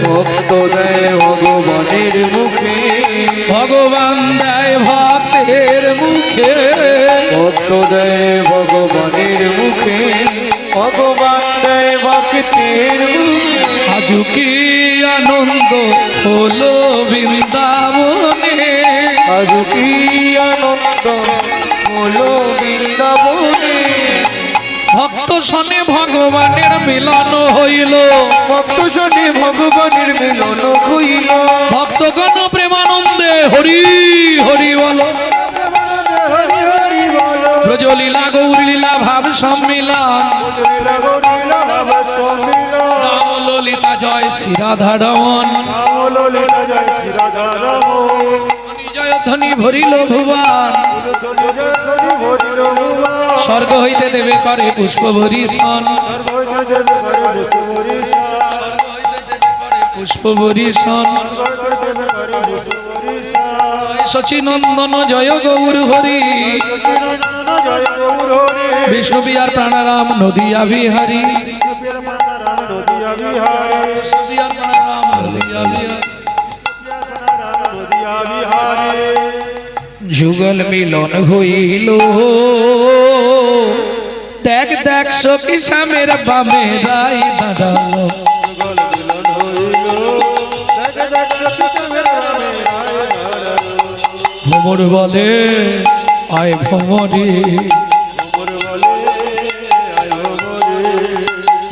ভক্ত দেয় ভগবানের মুখে, ভগবান দেয় ভক্তের মুখে, ভক্ত দেয় ভগবানের মুখে, ভগবান দেয় ভক্তের মুখে। আজু কি আনন্দ হলো বৃন্দাবনে, আজ কি আনন্দ হলো বৃন্দাবনে। ভক্ত শনে ভগবানের মিলন হইল, ভক্ত জনে ভগবানের মিলন হইল, ভক্তগণ প্রেমানন্দে হরি হরি বলো। হরি হরি বলো ব্রজলীলা গৌরলীলা ভাব সম্মিলন, লীলা গৌরীলা ভাব সম্মিলন রাম ললিতা জয় শ্রী রাধা রমন, রাম ললিতা জয় শ্রী রাধা রমণ জয় ধ্বনি ভরিল ভুবন, স্বর্গ হইতে দেবে করে পুষ্প বরিশন, পুষ্প বরিশন। শচী নন্দন জয় গৌর হরি, বিষ্ণু বিহার প্রাণারাম নদিয়া বিহারী, বিহার প্রাণারাম নদিয়া বিহারী। যুগল মিলন হইল, দেখ দেখ সখী স্বামীর বামে রাই দাঁড়ালো, ভ্রমর বলে আয় ভ্রমরে,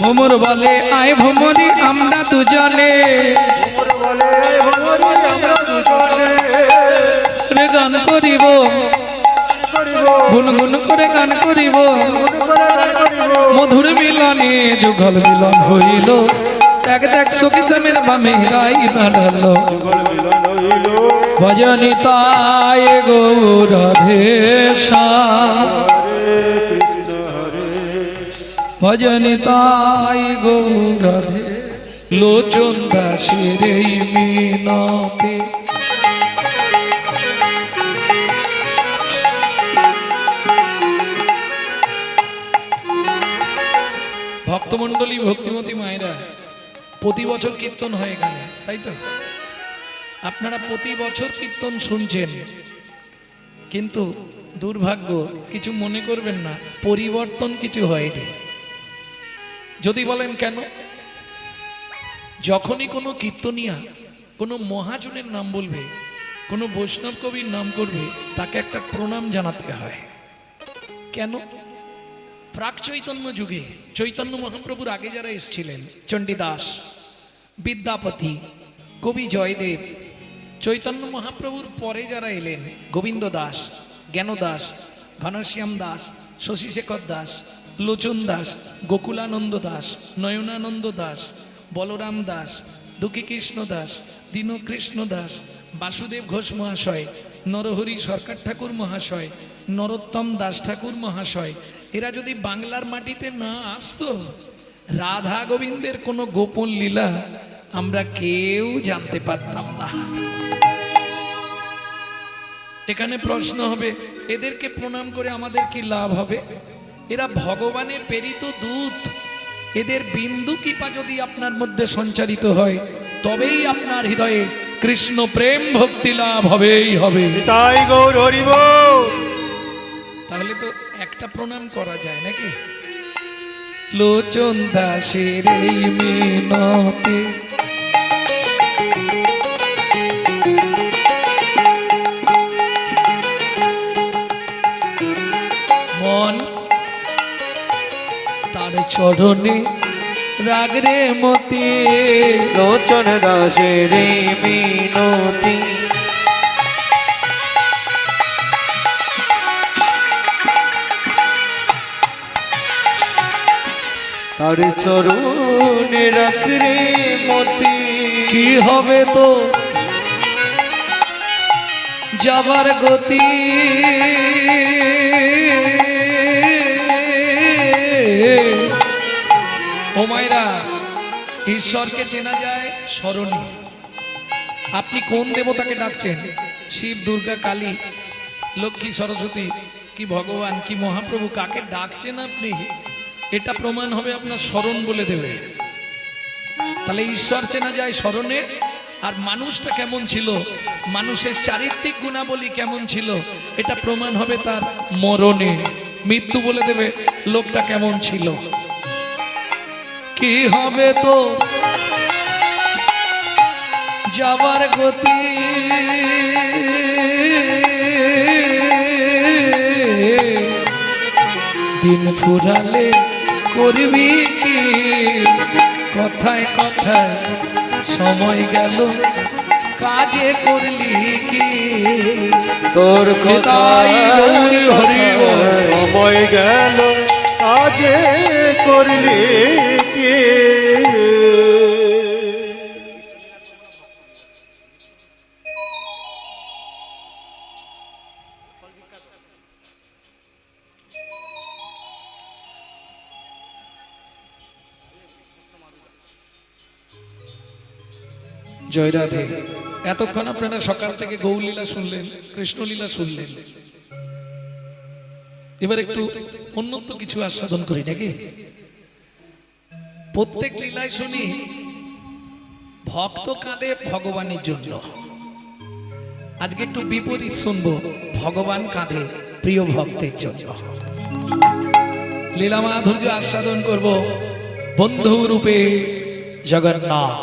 ভ্রমর বলে আয় ভ্রমরে আমরা দুজনে, রে গান করিব, গুনগুন করে গান করিব, মধুর মিলনে যুগল মিলন হইল, দেখ দেখ সখী স্বামীর বামে রাই দাঁড়ালো, ভজনি তাই গৌরাধেশা, ভজনি তাই গৌরাধে লোচন দাসের এই মিনতে। ভক্তমণ্ডলী ভক্তিমতী মায়েরা প্রতি বছর কীর্তন হয়ে গেল, তাই তো? আপনারা প্রতি বছর কীর্তন শুনছেন, কিন্তু দুর্ভাগ্য, কিছু মনে করবেন না, পরিবর্তন কিছু হয়নি। যদি বলেন কেন, যখনই কোনো কীর্তনিয়া কোনো মহাজনের নাম বলবে, কোনো বৈষ্ণব কবির নাম করবে, তাকে একটা প্রণাম জানাতে হয়। কেন? প্রাক চৈতন্য যুগে চৈতন্য মহাপ্রভুর আগে যারা এসেছিলেন, চণ্ডীদাস, বিদ্যাপতি, কবি জয়দেব, চৈতন্য মহাপ্রভুর পরে যারা এলেন, গোবিন্দ দাস, জ্ঞানদাস, ঘনশ্যাম দাস, শশীশেখর দাস, লোচন দাস, গোকুলানন্দ দাস, নয়নানন্দ দাস, বলরাম দাস, দুঃখীকৃষ্ণ দাস, দীনকৃষ্ণ দাস, বাসুদেব ঘোষ মহাশয়, নরহরি সরকার ঠাকুর মহাশয়, নরোত্তম দাস ঠাকুর মহাশয়, এরা যদি বাংলার মাটিতে না আসতো, রাধা গোবিন্দের কোনো গোপন লীলা আমরা কেউ জানতে পারতাম না। এখানে প্রশ্ন হবে, এদেরকে প্রণাম করে আমাদের কি লাভ হবে? এরা ভগবানের প্রেরিত দূত, এদের বিন্দু কৃপা যদি আপনার মধ্যে সঞ্চারিত হয়, তবেই আপনার হৃদয়ে কৃষ্ণ প্রেম ভক্তি লাভ হবেই হবে। তাই গৌর হরি বল। তাহলে তো একটা প্রণাম করা যায় নাকি? লোচন দাসের এই মিনতি মন তার চরণে রাগরে মতি, লোচন দাসের মিনতি, তার চরণে রাখরে মতি। কি হবে তো যাবার গতি, ও মায়েরা, ঈশ্বরকে চেনা যায় স্মরণে। আপনি কোন দেবতাকে ডাকছেন? শিব, দুর্গা, কালী, লক্ষ্মী, সরস্বতী, কি ভগবান, কি মহাপ্রভু, কাকে ডাকছেন আপনি, এটা প্রমাণ হবে আপনার স্মরণ বলে দেবে। তাহলে ঈশ্বর চেনা যায় স্মরণে। আর মানুষটা কেমন ছিল, মানুষের চারিত্রিক গুণাবলী কেমন ছিল, এটা প্রমাণ হবে তার মরণে। মৃত্যু বলে দেবে লোকটা কেমন ছিল। কি হবে তো যাবার গতি, দিন ফুরালে করবি কি, কথায় কথায় সময় গেল কাজে করলি কি, তোর নিতাই গৌর হরি বল। সময় গেল কাজে করলি কি। জয় রাধে। এতক্ষণ আপনারা সকাল থেকে গৌরলীলা শুনলেন, কৃষ্ণলীলা শুনলেন। এবার একটু উন্নত কিছু আস্বাদন করি নাকি? প্রত্যেক লীলায় শুনি ভক্ত কাঁদে ভগবানের জন্য। আজকে একটু বিপরীত শুনবো, ভগবান কাঁদে প্রিয় ভক্তের জন্য। লীলা মাধুর্য আস্বাদন করব বন্ধু রূপে জগন্নাথ।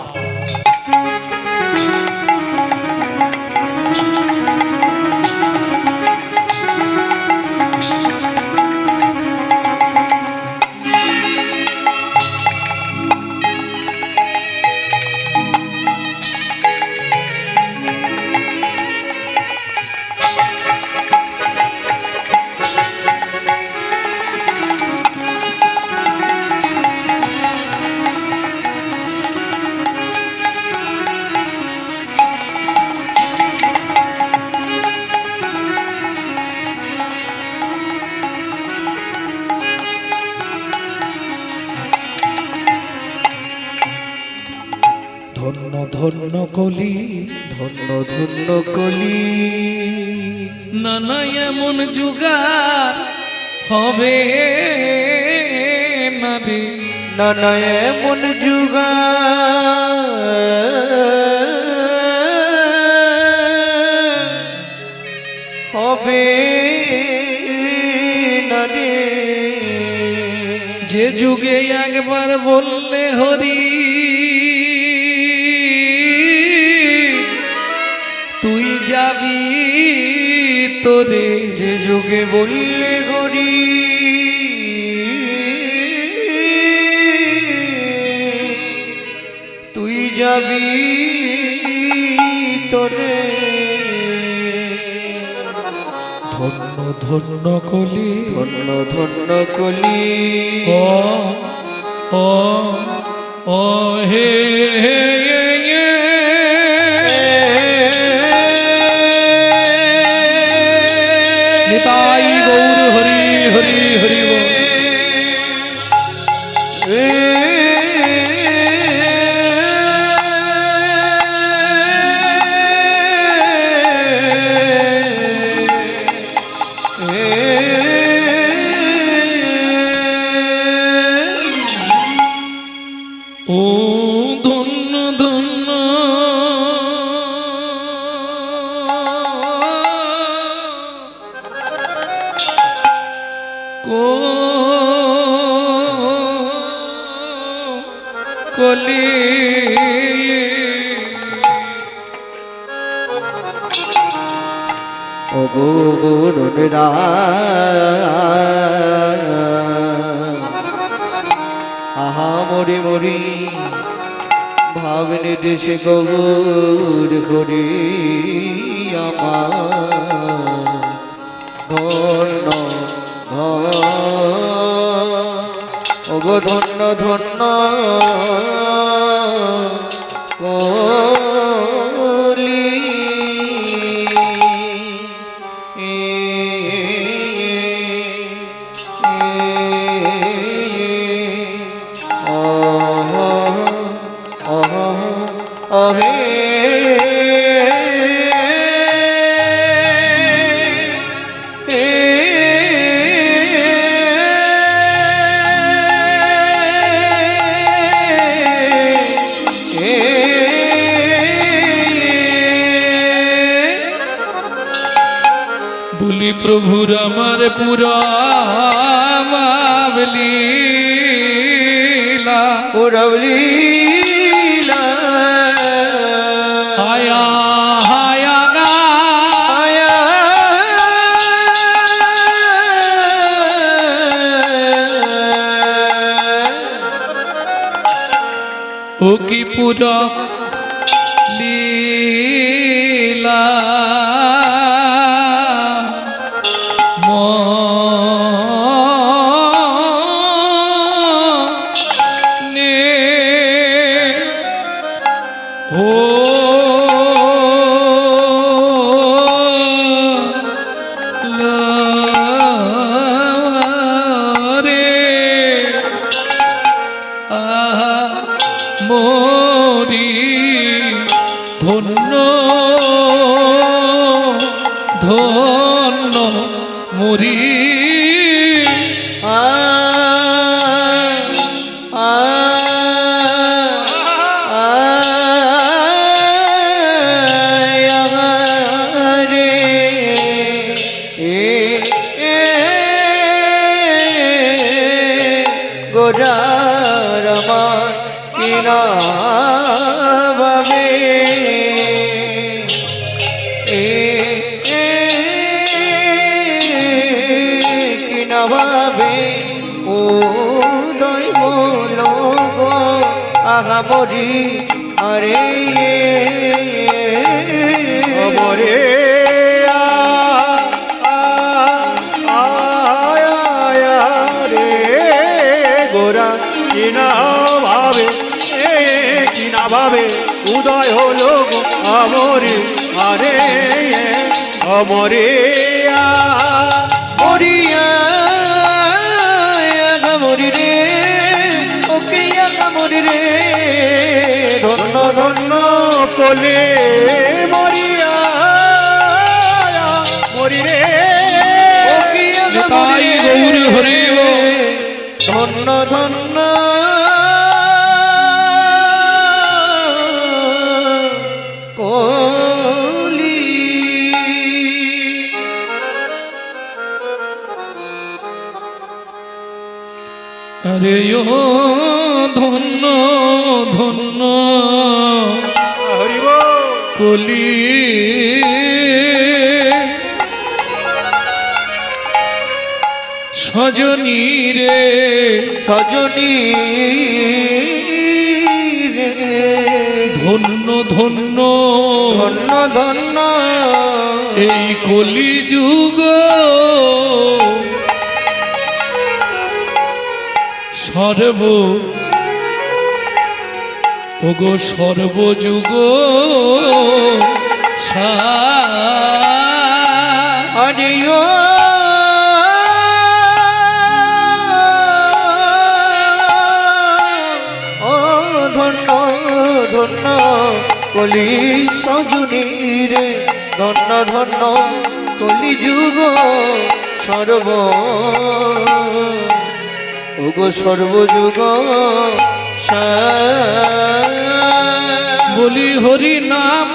ধন্য ধন্য কলি, ধন্য ধন্য কলি, নানা এমন যুগার হবে না রে, নানা এমন যুগা হবে না রে, যে যুগে একবার বললে হরি তুই যাবি তোরে, যে যুগে বললে গরি তুই যাবি তোরে, ধন্য ধন্য কলি ধন্য ধন্য কলি ও ও ও হে হে হে নিতাই গৌর হরি হরি হরি বল। ও ধন্য ধন্য কলি ও গৌররা আহা মরি মরি ভাবনে দেশে গৌর করি আমার ধন্য ও গো ধন্য ধন্য কলি বলি প্রভুর আমার পুরা লীলা পুরবলীলা আয়া হায়া গা আয়া ও কি পুরা লীলা মরি ধন্য ধন্য মরি গোরার আমার কিনা ভাবে কিনা ভাবে ও দৈব লোক আহা মরি আরে মরে রে গোরা কিনা ভাবে কিনা ভাবে উদয় হলো আমরে আরে অমরে মরিয়া মরি রে ওকে মরি রে ধন্য ধন্য কোলে মরিয়া মরি রে তাই গৌর হরি ধন্য ধন্য কলি আরে ও ধন্য ধন্য হরি বল। কলি সজনী রে সজনী রে ধন্য ধন্য ধন্য ধন্য এই কলি যুগ সর্ব ওগো সর্বযুগ হরি ও ধন্য ধন্য কলি সজনী রে ধন্য ধন্য কলি যুগ সর্ব ওগো সর্বযুগ বলি হরি নাম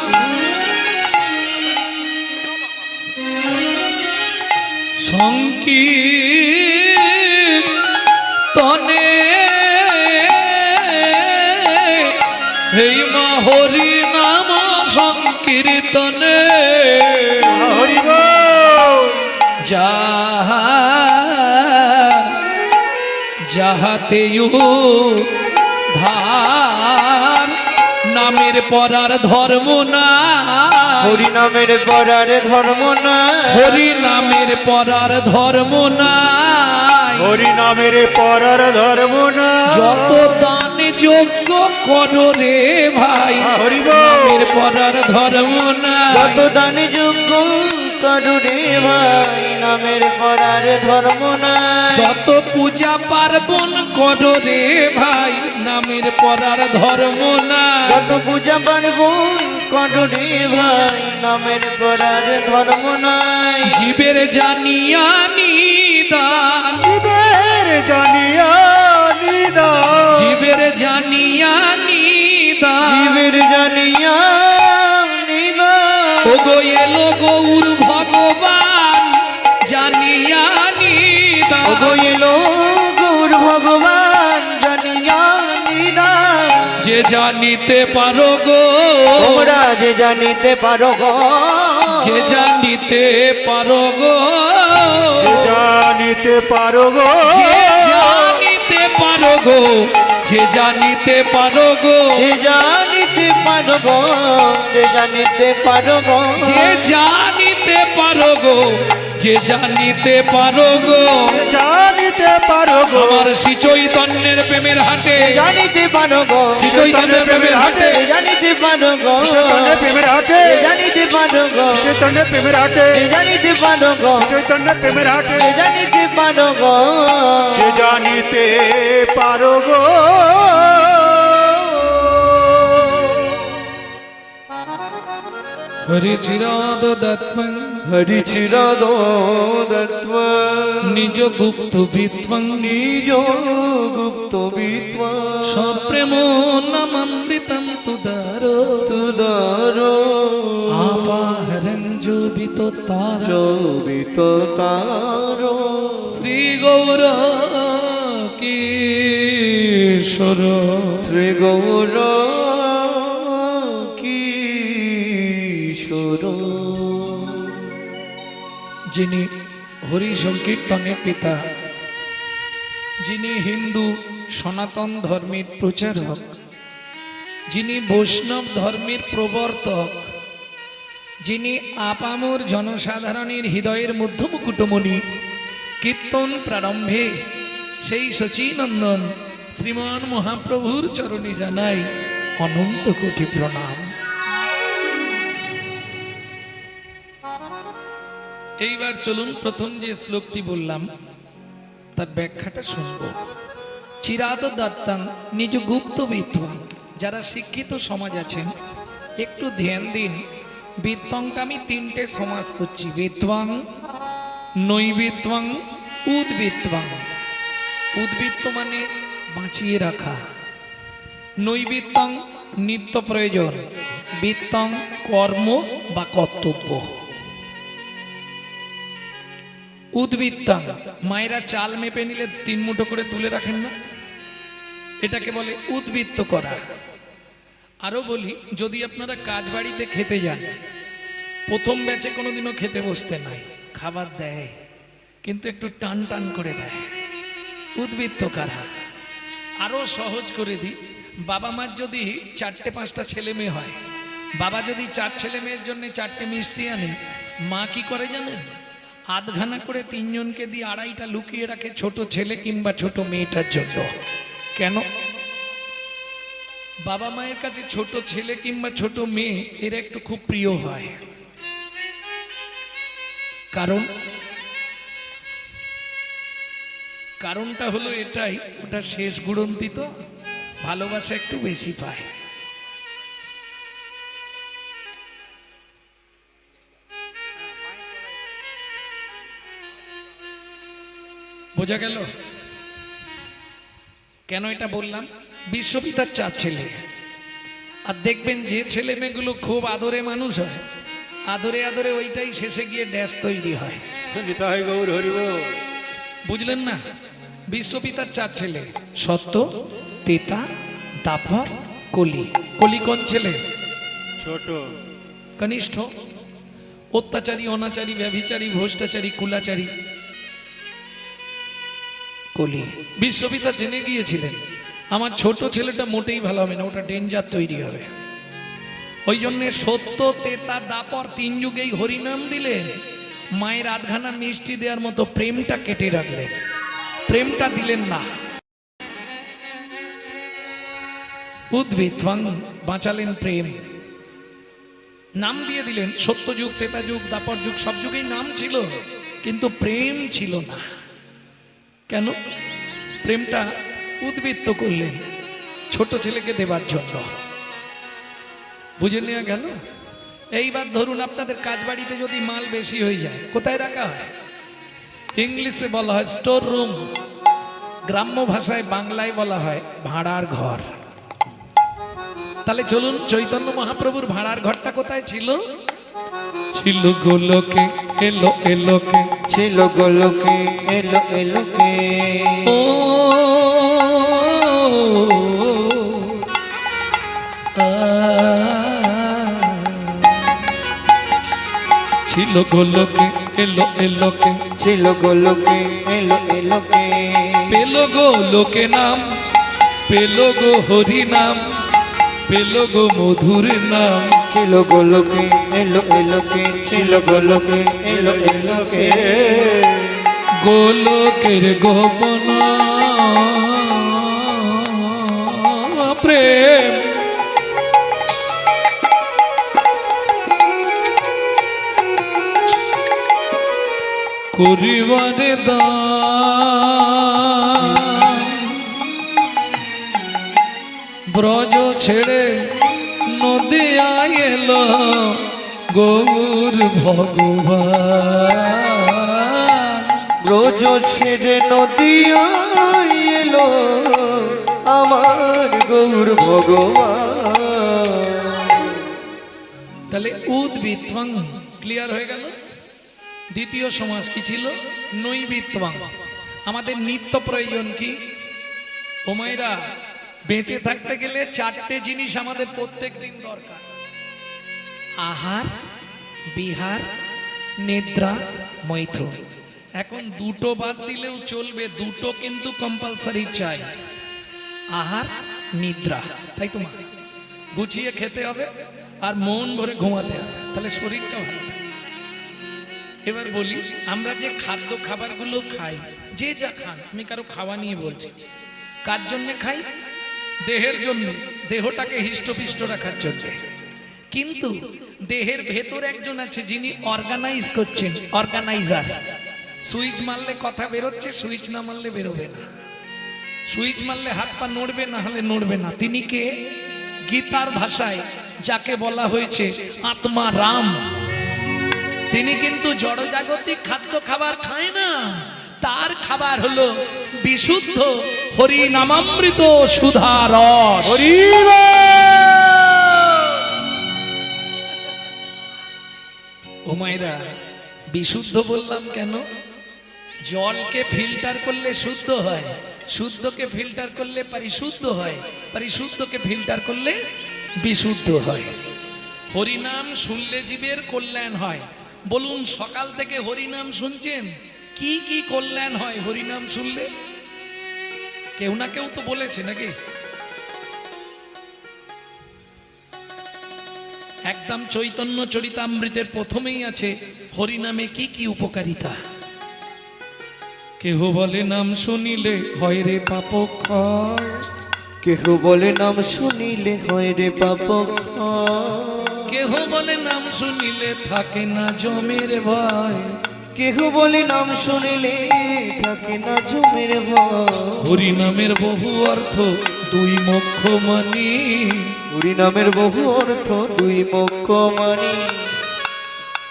সংকীর্তনে হেই মা হরি নাম সংকীর্তনে হরি বল। যাহাতে ধার নামের পরার ধর্ম না হরি নামের পরার ধর্ম না হরি নামের পরার ধর্ম নাই হরি নামের পরার ধর্ম না। যত দান যোগ্য করো রে ভাই হরি বল। নামের পরার ধর্ম নাই যত দান যোগ্য করু রে ভাই নামের পরার ধর্ম নাই যত পূজা পার্বণ করো রে ভাই নামের পরার ধর্ম নাই যত পূজা পার্বণ করু রে ভাই নামের পরার ধর্ম নাই জীবের জানিয়া নিদান জীবের জানিয়া নিদান। জীবের জানিয়া নিদান জীবের জানিয়া নিবা ওগো এলো গৌর ভগবান জানিয়া নিদান গইল গৌর ভগবান জানিয়া নিবা যে জানিতে পারো গো তোমরা যে জানিতে পারো গো যে জানিতে পারো গো জানিতে পারো গো। যে জানিতে পারো গো যে জানিতে পারো গো যে জানিতে পারো গো যে জানিতে পারো গো যে জানিতে পারো গো যে জানিতে পারো গো জানিতে পারো গো। আমার শ্রী চৈতন্যের প্রেমের হাটে জানিতে পারো গো শ্রী চৈতন্যের প্রেমের হাটে জানিতে পারো গো চৈতন্য প্রেমের হাটে। জানিতে পারো গো চৈতন্য প্রেমের হাটে। জানিতে পারো গো চৈতন্য প্রেমের হাটে। জানিতে পারো গো যে জানিতে পারো গো। হরি চিরাদ দত্তং হরি চিরদত্ব নিজ গুপ্ত বিত্বং নিজ গুপ্ত বিত্ব সপ্রেম নামৃতম তুদারো তুদার আপাহরং জোবিত তার চবিত তার শ্রী গৌর কিশোর শ্রী গৌর কিশোর যিনি হরি সংকীর্তনের পিতা, যিনি হিন্দু সনাতন ধর্মের প্রচারক, যিনি বৈষ্ণব ধর্মের প্রবর্তক, যিনি আপামর জনসাধারণের হৃদয়ের মধ্যমকুটমণি, কীর্তন প্রারম্ভে সেই শচীনন্দন শ্রীমান মহাপ্রভুর চরণে জানাই অনন্ত কোটি প্রণাম। এইবার চলুন প্রথম যে শ্লোকটি বললাম তার ব্যাখ্যাটা শুনব। চিরাদ দত্তাং নিজ গুপ্ত বিদ্বান। যারা শিক্ষিত সমাজ আছেন একটু ধ্যান দিন, বিদ্বাংটা আমি তিনটে সমাজ করছি, বিদ্বাং, নৈবিদ্বাং, উদ্বিদ্বাং। উদ্বৃত্ত মানে বাঁচিয়ে রাখা, নৈবিদ্বাং নিত্য প্রয়োজন, বিদ্বাং কর্ম বা কর্তব্য। উদ্বৃত্তাং, মায়েরা চাল মেপে নিলে 3 মুঠো করে তুলে রাখেন না, এটাকে বলে উদ্বৃত্ত করা। আরো বলি, যদি আপনারা কাজ বাড়িতে খেতে যান, প্রথম ব্যাচে কোনোদিনও খেতে বসতে নাই, খাবার দেয় কিন্তু একটু টান টান করে দেয়, উদ্বৃত্ত করা। আরো সহজ করে দিই, বাবা মার যদি 4-5টা ছেলে মেয়ে হয়, বাবা যদি 4 ছেলে মেয়ের জন্য 4টে মিষ্টি আনে, মা কি করে জানেন? আধখানা করে 3 জনকে দিয়ে 2.5টা লুকিয়ে রাখে ছোট ছেলে কিংবা ছোট মেয়েটার জন্য। কেন? বাবা মায়ের কাছে ছোট ছেলে কিংবা ছোট মেয়ে এরা একটু খুব প্রিয় হয়। কারণটা হলো এটাই, ওটা শেষ গুড়ন্তি তো ভালোবাসা একটু বেশি পায়। বোঝা গেল কেন এটা বললাম? বিশ্বপিতার 4 ছেলে, আর দেখবেন যে ছেলে মেয়েগুলো খুব আদরে মানুষ হয়, আদরে আদরে ওইটাই শেষে গিয়ে ড্যাশ তৈরি হয়। নিতাই গৌর হরিব। বুঝলেন না? বিশ্বপিতার 4 ছেলে, সত্য, তেতা, দাপর, কলি। কলি কোন ছেলে? ছোট। কনিষ্ঠ। অত্যাচারী, অনাচারী, ব্যভিচারী, ভ্রষ্টাচারী, কুলাচারী কলি। বিশ্বপিতা জেনে গিয়েছিলেন আমার ছোট ছেলেটা মোটেই ভালো হবে না, ওটা ডেঞ্জার তৈরি হবে। ওই জন্যে সত্য, তেতা, দাপর 3 যুগেই হরিনাম দিলেন। মায়ের আধখানা মিষ্টি দেওয়ার মতো প্রেমটা কেটে রাখলেন, প্রেমটা দিলেন না। উদ্ভিদ বাঁচালেন প্রেম, নাম দিয়ে দিলেন। সত্য যুগ, তেতা যুগ, দাপর যুগ সব যুগেই নাম ছিল, কিন্তু প্রেম ছিল না। কেন? প্রেমটা উদ্বৃত্ত করলেন ছোট ছেলেকে দেবার জন্য। বুঝে নেওয়া গেল? এইবার ধরুন আপনাদের কাজ বাড়িতে যদি মাল বেশি হয়ে যায়, কোথায় রাখা হয়? ইংলিশে বলা হয় স্টোর রুম, গ্রাম্য ভাষায় বাংলায় বলা হয় ভাড়ার ঘর। তাহলে চলুন, চৈতন্য মহাপ্রভুর ভাড়ার ঘরটা কোথায় ছিল? ছিল গোলকে, এলো এলোকে, ছিল গোলকে, এলো এলোকে। ও ছিল গোলকে, এলো এলোকে, ছিল গোলকে, এলো এলোকে। পেল গো লোকে নাম, পেল গো হরি নাম, পেল গো মধুর নাম। ছিল গোলকে, এলো এলোকে, ছিল গোলকে, এলো এলোকে। গোলকের গোপন প্রেম, করিবারে দান, ব্রজ ছেড়ে নদী এলো গৌর ভগবান। ব্রজ ছেড়ে নদী এলো আমার গৌর ভগবান। তাহলে উদ্বৃত্তং ক্লিয়ার হয়ে গেল। দ্বিতীয় সমাস কি ছিল? নৈবিত্তং। আমাদের নিত্য প্রয়োজন কি? ও মায়েরা, বেঁচে থাকতে গেলে 4টে জিনিস আমাদের প্রত্যেক দিন দরকার: আহার, বিহার, নিদ্রা, মৈথুন। এখন 2টো বাদ দিলেও চলবে, 2টো কিন্তু কম্পালসারি চাই, আহার, নিদ্রা। তাই তো? গুছিয়ে খেতে হবে আর মন ভরে ঘুমাতে হবে, তাহলে শরীরটা ভালো থাকে। এবার বলি, আমরা যে খাদ্য খাবারগুলো খাই, যে যা খান, আমি কারো খাওয়া নিয়ে বলছি, কার জন্য খাই? দেহের জন্য, দেহটাকে হিষ্টপিষ্ট রাখার জন্য। কিন্তু দেহের ভেতর একজন আছে যিনি অর্গানাইজ করছেন, অর্গানাইজার। সুইচ মারলে কথা বেরোচ্ছে, সুইচ না মারলে বেরোবে না। সুইচ মারলে হাত পা নড়বে, না হলে নড়বে না। তিনি কে? গীতার ভাষায় যাকে বলা হয়েছে আত্মা রাম। তিনি কিন্তু জড়জাগতিক খাদ্য খাবার খায় না, তার খাবার হলো বিশুদ্ধ হরি নামামৃত সুধা রস। ও মায়েরা, বিশুদ্ধ বললাম কেন? জলকে ফিল্টার করলে শুদ্ধ হয়, শুদ্ধকে ফিল্টার করলে পরিশুদ্ধ হয়, পরিশুদ্ধকে ফিল্টার করলে বিশুদ্ধ হয়। হরিনাম শুনলে জীবের কল্যাণ হয়। বলুন, সকাল থেকে হরিনাম শুনছেন, কি কি কল্যাণ হয় হরিনাম শুনলে? কেউ না কেউ তো বলেছে নাকি? একদম চৈতন্য চরিতামৃতের প্রথমেই আছে হরিনামে কি কি উপকারিতা। কেহ বলে নাম শুনিলে হয় রে পাপ ক্ষয়, কেহ বলে নাম শুনিলে হয় রে পাপ কেহ বলে নাম শুনিলে থাকে না জমের ভয়, কেহ বলে নাম শুনিলে থাকে না জমের ভয়। হরিনামের বহু অর্থ দুই মোক্ষ মানি, হরি নামের বহু অর্থ দুই মোক্ষ মানি।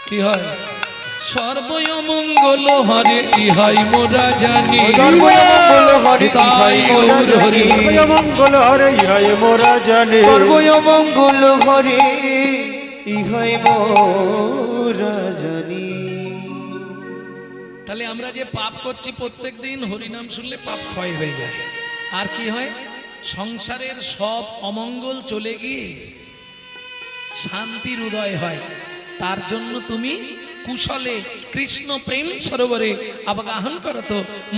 কি হয়? সর্বমঙ্গল হরে ইহাই মোরা জানি, সর্বমঙ্গল হরে তাই ইহাই মোরা গৌর হরি। জানি। মঙ্গল হরে ইহাই মোরা জানে। সর্বমঙ্গল হরে ইহাই মোরা জানি। তাহলে আমরা যে পাপ করছি প্রত্যেক দিন হরিনাম শুনলে পাপ ক্ষয় হয়ে যায়। আর কি হয়? সংসারের সব অমঙ্গল চলে গিয়ে শান্তির উদয় হয়। তার জন্য তুমি কুশলে কৃষ্ণ প্রেম সরোবরে অবগাহন করত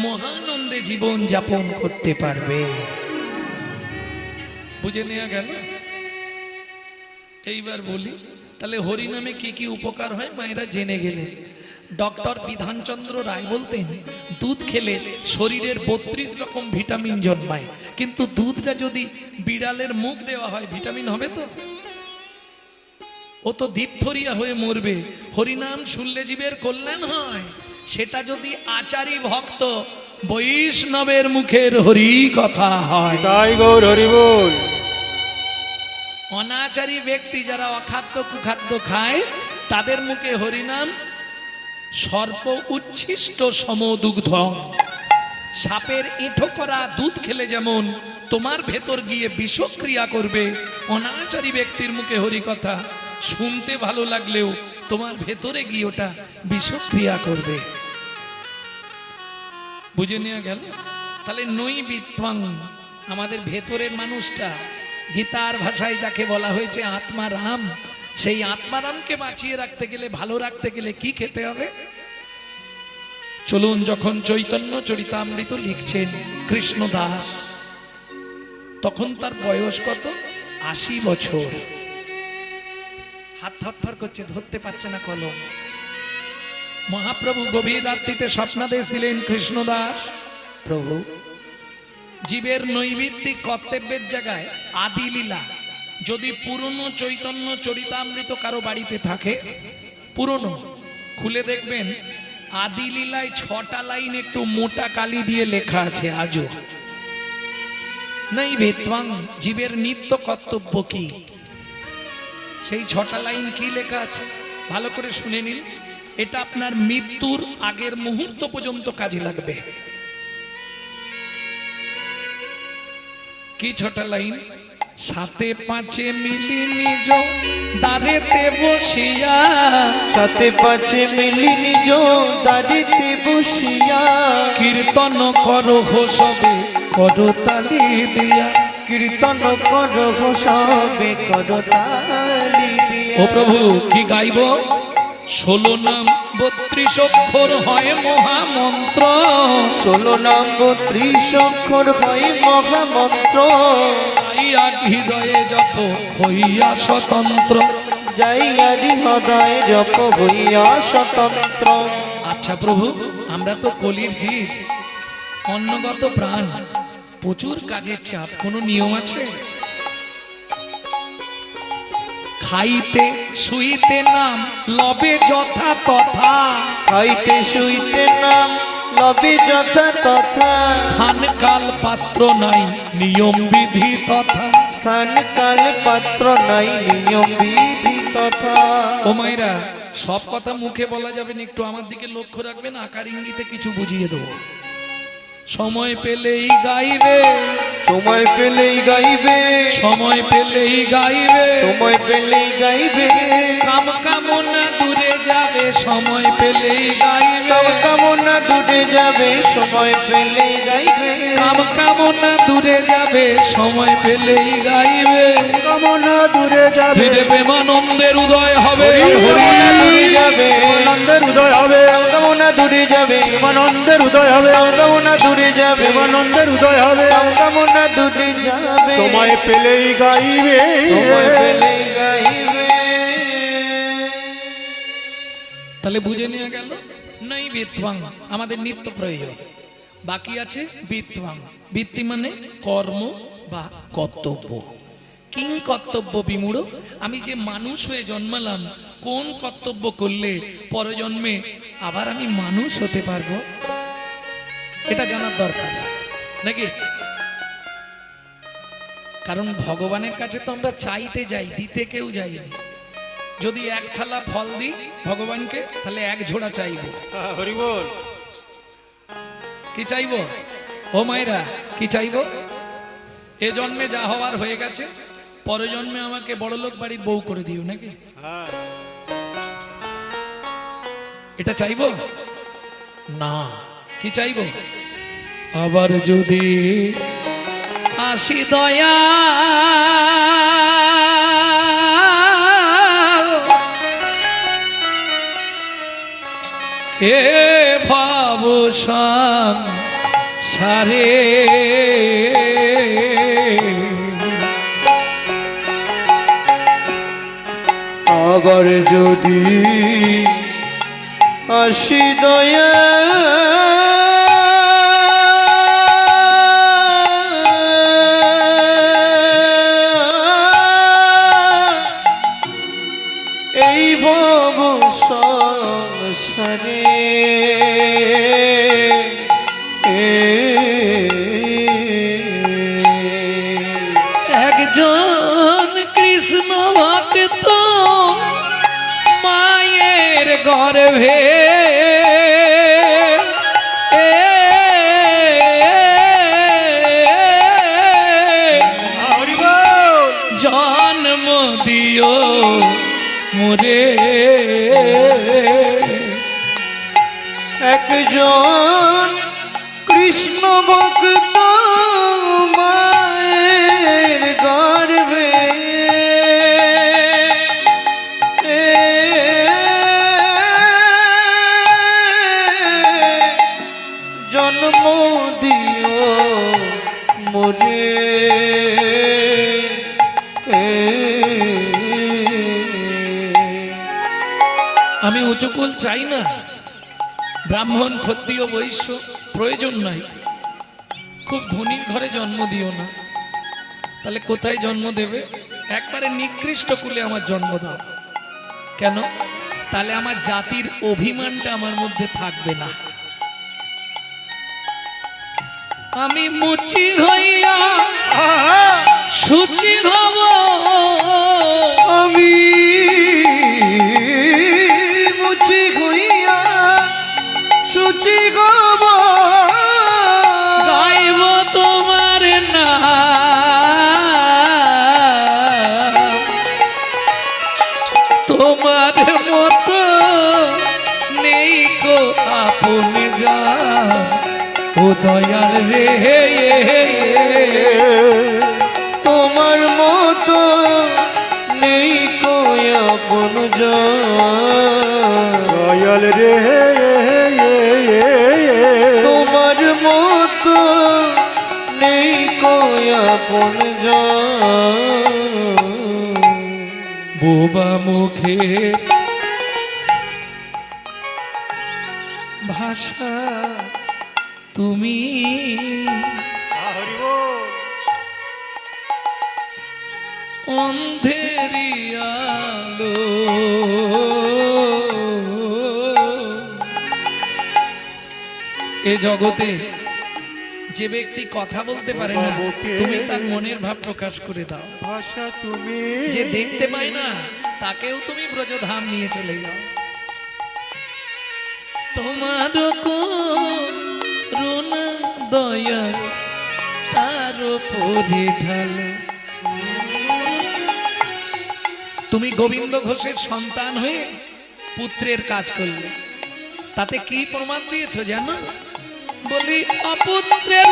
মহানন্দে জীবন যাপন করতে পারবে। বুঝে নেওয়া গেল? এইবার বলি, তাহলে হরিনামে কি কি উপকার হয় মায়েরা জেনে গেলে। ডক্টর বিধানচন্দ্র রায় বলতেন, দুধ খেলে শরীরের 32 রকম ভিটামিন জন্মায়, কিন্তু দুধটা যদি বিড়ালের মুখ দেওয়া হয় ভিটামিন হবে তো? ও তো দীপথরিয়া হয়ে মরবে। হরিনাম শুনলে জীবের কল্যাণ হয়। সেটা যদি আচারী ভক্ত বৈষ্ণবের মুখের হরি কথা হয়। তাই গৌর হরি বল। অনাচারী ব্যক্তি যারা অখাদ্য কুখাদ্য খায় তাদের মুখে হরিনাম সর্প উচ্ছিষ্ট সমদুগ্ধ। সাপের এঁঠো করা দুধ খেলে যেমন তোমার ভেতর গিয়ে বিষক্রিয়া করবে, অনাচারী ব্যক্তির মুখে হরি কথা শুনতে ভালো লাগলেও তোমার ভেতরে গিয়ে ওটা বিষক্রিয়া করবে। বুঝে নেওয়া গেল? তাহলে নৈবিত্বং, আমাদের ভেতরের মানুষটা, গীতার ভাষায় যাকে বলা হয়েছে আত্মারাম, সেই আত্মারামকে বাঁচিয়ে রাখতে গেলে, ভালো রাখতে গেলে কি খেতে হবে? চলুন, যখন চৈতন্য চরিতামৃত লিখছেন কৃষ্ণদাস, তখন তার বয়স কত? 80 বছর। হাত থরথর করছে, ধরতে পারছে না কলম। মহাপ্রভু গভীর রাত্রিতে স্বপ্নাদেশ দিলেন, কৃষ্ণদাস প্রভু, জীবের নৈমিত্তিক কর্তব্যের জায়গায় আদি লীলা যদি পুরনো চৈতন্য চরিতামৃত কারো বাড়িতে থাকে, পুরনো খুলে দেখবেন আদি লীলায় 6টা লাইন একটু মোটা কালি দিয়ে লেখা আছে আজও। নৈবেত্বাং, জীবের নিত্য কর্তব্য কি, সেই 6টা লাইন কি লেখা আছে ভালো করে শুনে নিন। এটা আপনার মৃত্যুর আগের মুহূর্ত পর্যন্ত কাজে লাগবে। কি 6টা লাইন? সাথে পাঁচে মিলি নিজ দাঁড়েতে বসিয়া, সাথে পাঁচে মিলি নিজ দাঁড়িতে বসিয়া, কীর্তন করো সবে করতালি দিয়া, কীর্তন করো সবে করতালি দিয়া। ও প্রভু, কি গাইব? 16 নাম 32 অক্ষর হয় মহামন্ত্র, 16 নাম 32 অক্ষর হয় মহামন্ত্র, যাইয়া হৃদয়ে জপ হইয়া স্বতন্ত্র, যাইয়া হৃদয়ে জপ হইয়া স্বতন্ত্র। আচ্ছা প্রভু, আমরা তো কলির জীব, অন্নগত প্রাণ, প্রচুর কাজের চাপ, কোনো নিয়ম আছে? খাইতে শুইতে নাম লবে যথা তথা, খাইতে শুইতে নাম লবে যথা তথা, স্থান কাল পাত্র নাই নিয়ম বিধি তথা। স্থান কাল পাত্র নাই নিয়ম বিধি তথা। ও মায়েরা, সব কথা মুখে বলা যাবে না, একটু আমার দিকে লক্ষ্য রাখবেন, আকার ইঙ্গিতে কিছু বুঝিয়ে দেবো। সময় পেলেই গাইবে, সময় পেলেই গাইবে, সময় পেলেই গাইবে, সময় পেলেই গাইবে, কাম কামনা দূরে যাবে, সময় পেলেই গাইবে, সব কামনা দূরে যাবে সময় পেলেই গাইবে, কাম কামনা দূরে যাবে সময় পেলেই গাইবে, কামনা দূরে যাবে, ফিরে প্রেমানন্দের উদয় হবে। কামনা দূরে যাবে, আনন্দের উদয় হবে, কামনা দূরে যাবে, আনন্দের উদয় হবে, কামনা দূরে যাবে, আনন্দের উদয় হবে, কামনা দূরে যাবে, সময় পেলেই গাইবে, সময় পেলেই গাইবে। তাহলে বুঝে নিয়ে গেল নাই বিত্বাং আমাদের নিত্য প্রয়োজন, বাকি আছে বিত্বাং। বৃত্তি মানে কর্ম বা কর্তব্য। কিং কর্তব্য বিমূঢ়, আমি যে মানুষ হয়ে জন্মালাম কোন কর্তব্য করলে পরজন্মে আবার আমি মানুষ হতে পারবো, এটা জানার দরকার নাকি? কারণ ভগবানের কাছে তো আমরা চাইতে যাই, দিতে কেউ যাইনি। যদি এক থালা ফল দিই ভগবানকে, তাহলে এক ঝোড়া চাইবো। হরি বল। কি চাইবো ও মায়েরা, কি চাইবো? এ জন্মে যা হওয়ার হয়ে গেছে, পরের জন্মে আমাকে বড়লোক বাড়ির বউ করে দিও নাকি, এটা চাইবো না। কি চাইবো? আবার যদি আসি দয়া এ ভাবসান সারে, আবার যদি আসি দয়া এই ভব সংসারে, একজন কৃষ্ণ ভক্ত মায়ের গর্ভে জন্ম দিও মোরে, একজন কৃষ্ণ ভক্ত মায়ের গর্ভে জন্ম দিও মোরে, আমি উঁচুকুল চাই না, ব্রাহ্মণ ক্ষত্রিয় বৈশ্য প্রয়োজন নাই, খুব ধনীর ঘরে জন্ম দিও না। তাহলে কোথায় জন্ম দেবে? একবারে নিকৃষ্ট কুলে আমার জন্ম দাও। কেন? তাহলে আমার জাতির অভিমানটা আমার মধ্যে থাকবে না। আমি মুচি হইয়া সুচি হব, আমি মুচি হইয়া সুচি গব, গাইব তোমার নাম, তোমার মতো নেই কো আপন জান, ও দয়াল রে, তোমার মতো নেই কই আপন জন, দয়াল রে, তোমার মতো নেই কই আপন জন, বোবা মুখে ভাষা তুমি, হরি বল। অন্ধেরি আলো, এ জগতে যে ব্যক্তি কথা বলতে পারে না, তুমি তার মনের ভাব প্রকাশ করে দাও। ভাষা তুমি, যে দেখতে পায় না তাকেও তুমি ব্রজধাম নিয়ে চলে যাও। তোমার করুণা দয়া তার উপরে ঢালো। তুমি গোবিন্দ ঘোষের সন্তান হয়ে পুত্রের কাজ করলে। তাতে কি প্রমাণ দিয়েছো জানো? বলি অপুত্রের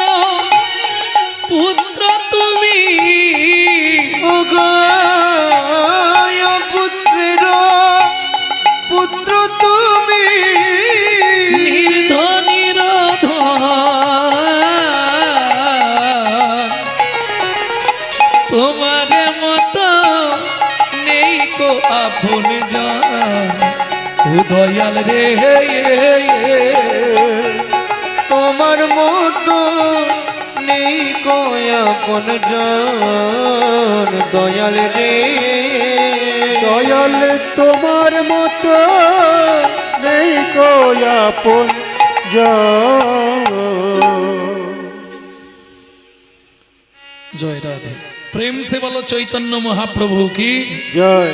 পুত্র তুমি, ওগো পুত্রের পুত্র তুমি, নির্ধনির তোমার মতো নেই কো আপন জন, উদয়াল রে তোমার মতো নেই কয়াপন জন, দয়াল রে দয়াল তোমার মতো নেই আপন জয় রাধে। প্রেম সে বলো চৈতন্য মহাপ্রভু কি জয়।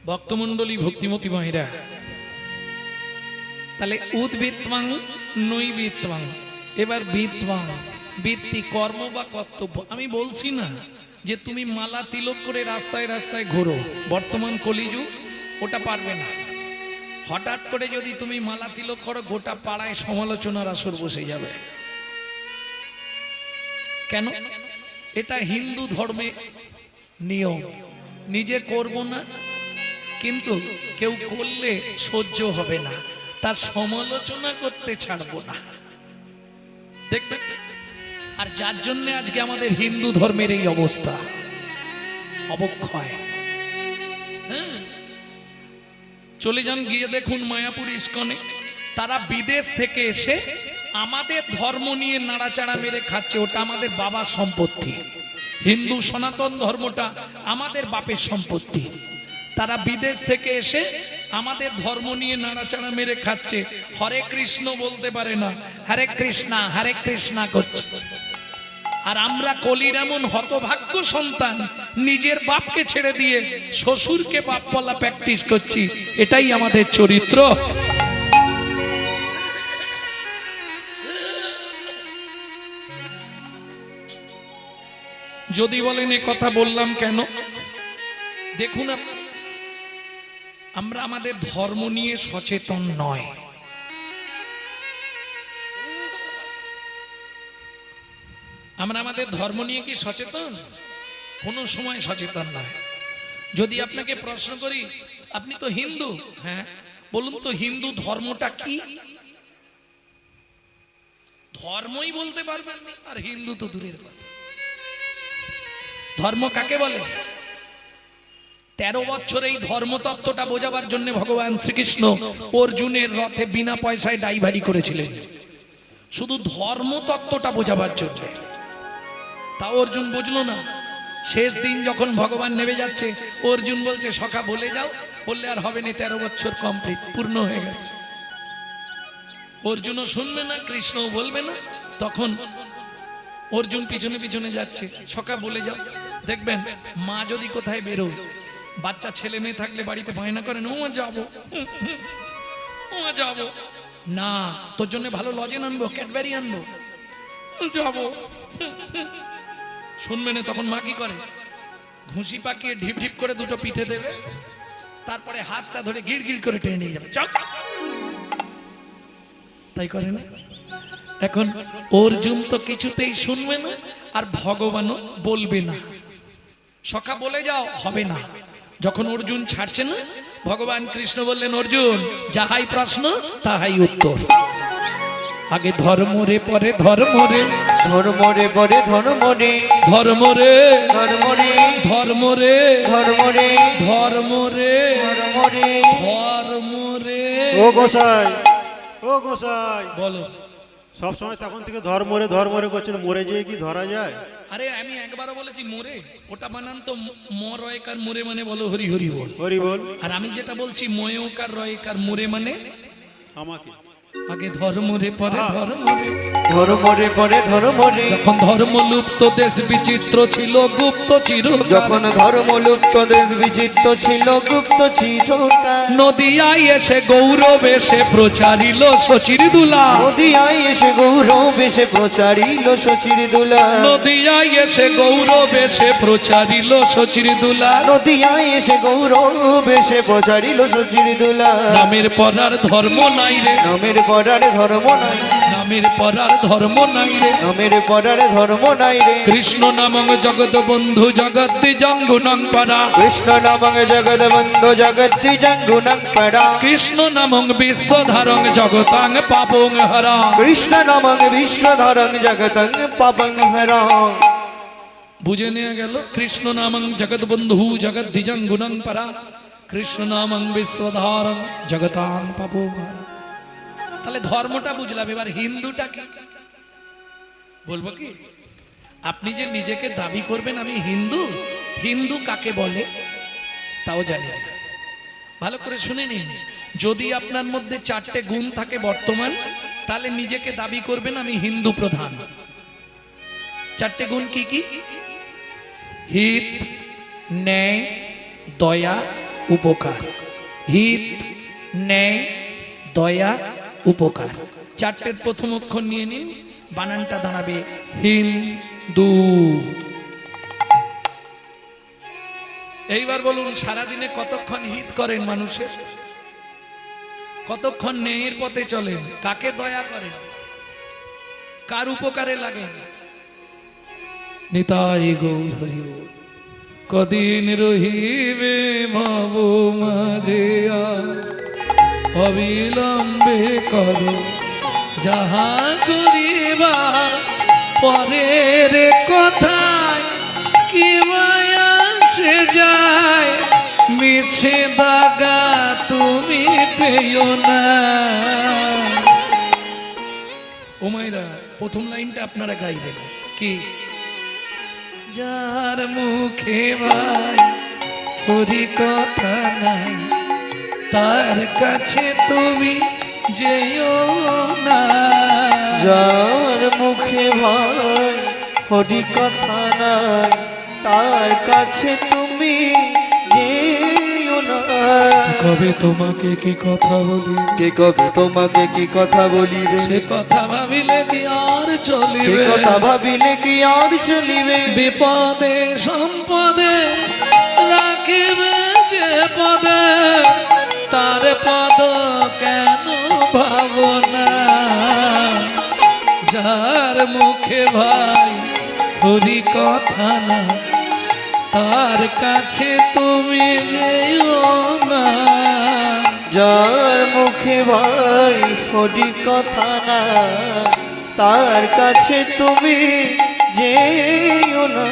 ভক্তমণ্ডলী ভক্তিমতী মাহিরা, তাহলে উদ্বৃত্তাং নৈবৃত্তাং, এবার বৃত্তাং, বৃত্তি কর্ম বা কর্তব্য। আমি বলছি না যে তুমি মালা তিলক করে রাস্তায় রাস্তায় ঘোরো, বর্তমান কলিযুগ, ওটা পারবে না। হঠাৎ করে যদি তুমি মালা তিলক করো, গোটা পাড়ায় সমালোচনার আসর বসে যাবে। কেন? এটা হিন্দু ধর্মে নিয়ম। নিজে করব না, কিন্তু কেউ করলে সহ্য হবে না, তার সমালোচনা করতে ছাড়বো না, দেখবেন। আর যার জন্য আজকে আমাদের হিন্দু ধর্মের এই অবস্থা, অবক্ষয়। হ্যাঁ, চলে যান, গিয়ে দেখুন মায়াপুর ইস্কনে, তারা বিদেশ থেকে এসে আমাদের ধর্ম নিয়ে নাড়াচাড়া মেরে খাচ্ছে। ওটা আমাদের বাবার সম্পত্তি। হিন্দু সনাতন ধর্মটা আমাদের বাপের সম্পত্তি। তারা বিদেশ থেকে এসে আমাদের ধর্ম নিয়ে নাড়াচাড়া মেরে খাচ্ছে। হরে কৃষ্ণ বলতে পারে না, হরে কৃষ্ণা করছে। আর আমরা কলির এমন হতভাগ্য সন্তান, নিজের বাপকে ছেড়ে দিয়ে শ্বশুরকে বাপ বলা প্র্যাকটিস করছি। এটাই আমাদের চরিত্র। যদি বলেন এ কথা বললাম কেন, দেখুন আমরা আমাদের ধর্ম নিয়ে সচেতন নয়। আমরা আমাদের ধর্ম নিয়ে কি সচেতন? কোনো সময় সচেতন নয়। যদি আপনাকে প্রশ্ন করি, আপনি তো হিন্দু, হ্যাঁ, বলুন তো হিন্দু ধর্মটা কি? ধর্মই বলতে পারবেন না, আর হিন্দু তো দূরের কথা। ধর্ম কাকে বলে? 13 বছর এই ধর্মতত্ত্বটা বোঝাবার জন্য ভগবান শ্রীকৃষ্ণ অর্জুনের রথে বিনা পয়সায় ড্রাইভারি করেছিলেন, শুধু ধর্মতত্ত্বটা বোঝাবার জন্য। তা অর্জুন বুঝলো না। শেষ দিন যখন ভগবান নেমে যাচ্ছে, অর্জুন বলছে সখা বলে যাও, বললে আর হবে না, 13 বছর কমপ্লিট, পূর্ণ হয়ে গেছে। অর্জুনও শুনবে না, কৃষ্ণও বলবে না। তখন অর্জুন পিছনে পিছনে যাচ্ছে, সখা বলে যাও। দেখবেন মা যদি কোথায় বেরোয়, বাচ্চা ছেলে মেয়ে থাকলে বাড়িতে বায়না করেন, ও যাবো, ও যাবো না, তোর জন্য ভালো লজেন আনবো, ক্যাডবেরি আনবো, যাবো। শুনবে না, তখন মা কি করে? ঘুষি পাকিয়ে ঢিপ ঢিপ করে দুটো পিঠে দেবে, তারপরে হাতটা ধরে গিড় গিড় করে টেনে নিয়ে যাবে, চল। তাই করে না? এখন অর্জুন তো কিছুতেই শুনবে না, আর ভগবানও বলবে না। সখা বলে যাও, হবে না। যখন অর্জুন ছাড়ছে না, ভগবান কৃষ্ণ বললেন, অর্জুন যাহাই প্রশ্ন তাহাই উত্তর। আগে ধর্ম রে, পরে ধর্ম রে, ধর্ম রে পরে ধর্ম রে, ধর্ম রে, ধর্ম রে, ধর্ম রে, ধর্ম রে, ধর্ম রে, ধর্ম রে। ধর্ম রে। ও গোসাই, ও গোসাই, বলো। সবসময় তখন থেকে ধর্মরে করছেন, মরে যেয়ে কি ধরা যায়? আরে আমি একবারও বলেছি মোরে, ওটা বানান তো মরয়কার মোরে মানে বলো হরি হরি বল। হরি বল। আর আমি যেটা বলছি ময়কার রয়কার মোরে মানে আমাকে আগে ধর্ম রে পরে ধর্ম রে। ধর্ম রে পরে ধর্ম রে, যখন ধর্ম লুপ্ত দেশ বিচিত্র ছিল গুপ্ত চিরকাল। যখন ধর্ম লুপ্ত দেশ বিচিত্র ছিল গুপ্ত চিরকাল। নদিয়ায় এসে গৌরব এসে প্রচারিল শচির দুলা। নদিয়ায় এসে গৌরব এসে প্রচারিল শচির দুলা। নদিয়ায় এসে গৌরব এসে প্রচারিল শচির দুলা। নদিয়ায় এসে গৌরব এসে প্রচারিল শচির দুলা। নামের পরার ধর্ম নাই রে, নামের পরার ধর্ম নাই, নামের পরার ধর্ম নাই রে। নামের পরার ধর্ম নাই রে। কৃষ্ণ নামং জগৎ বন্ধু জগৎ জঙ্গুনং পরা। কৃষ্ণ নামং জগৎ বন্ধু জগৎ জঙ্গুনং পরা। কৃষ্ণ নামং বিশ্বধারং জগতাং পাপং হরা। কৃষ্ণ নামং বিশ্বধরং জগতং পাপং হরা। বুঝে নিয়ে গেল কৃষ্ণ নামং জগৎ বন্ধু জগৎ দ্বিজঙ্গুনং পরা। কৃষ্ণ নামং বিশ্বধারং জগতাং পাপং হরা। তাহলে ধর্মটা বুঝলাম, এবার হিন্দুটা কি বলবো কি? আপনি যে নিজেকে দাবি করবেন আমি হিন্দু, হিন্দু কাকে বলে তাও জানি না। ভালো করে শুনে নিন, যদি আপনার মধ্যে 4টে গুণ থাকে বর্তমান, তাহলে নিজেকে দাবি করবেন আমি হিন্দু প্রধান। 4টে গুণ কি কি? হিত, ন্যায়, দয়া, উপকার। হিত, ন্যায়, দয়া, উপকার। 4টের প্রথম অক্ষর নিয়ে নিন, বানানটা দাঁড়াবে হিন্দু। এইবার বলুন, সারাদিনে কতক্ষণ হিত করেন মানুষের? কতক্ষণ ন্যায়ের পথে চলেন? কাকে দয়া করেন? কার উপকারে লাগেন? নিতাই গৌর হরি বল। কদিন রহিবে ভাবো মাঝে অবিলম্বে করো যাহা করিবা। পরের কথায় কি মায়া সে যায়, মিছে দাগা তুমি পেও না। ও মাইরা, প্রথম লাইনটা আপনারা গাইবেন কি? যার মুখে ভাই হরি কথা নাই, তার কাছে তুমি যেও না। যার মুখে ভাই হরি কথা নাই, তার কাছে তুমি যেও না। কবে তোমাকে কি কথা বলি, কে কবে তোমাকে কি কথা বলিবে? সে কথা ভাবিলে কি আর সে চলিবে? কথা ভাবিলে কি আর চলিবে? বিপদে সম্পদে রাখিবে যে পদে, তার পদ কেন ভাবনা। যার মুখে ভাই হরি কথা না, তার কাছে তুমি যেও না। যার মুখে ভাই হরি কথা না, তার কাছে তুমি যেও না।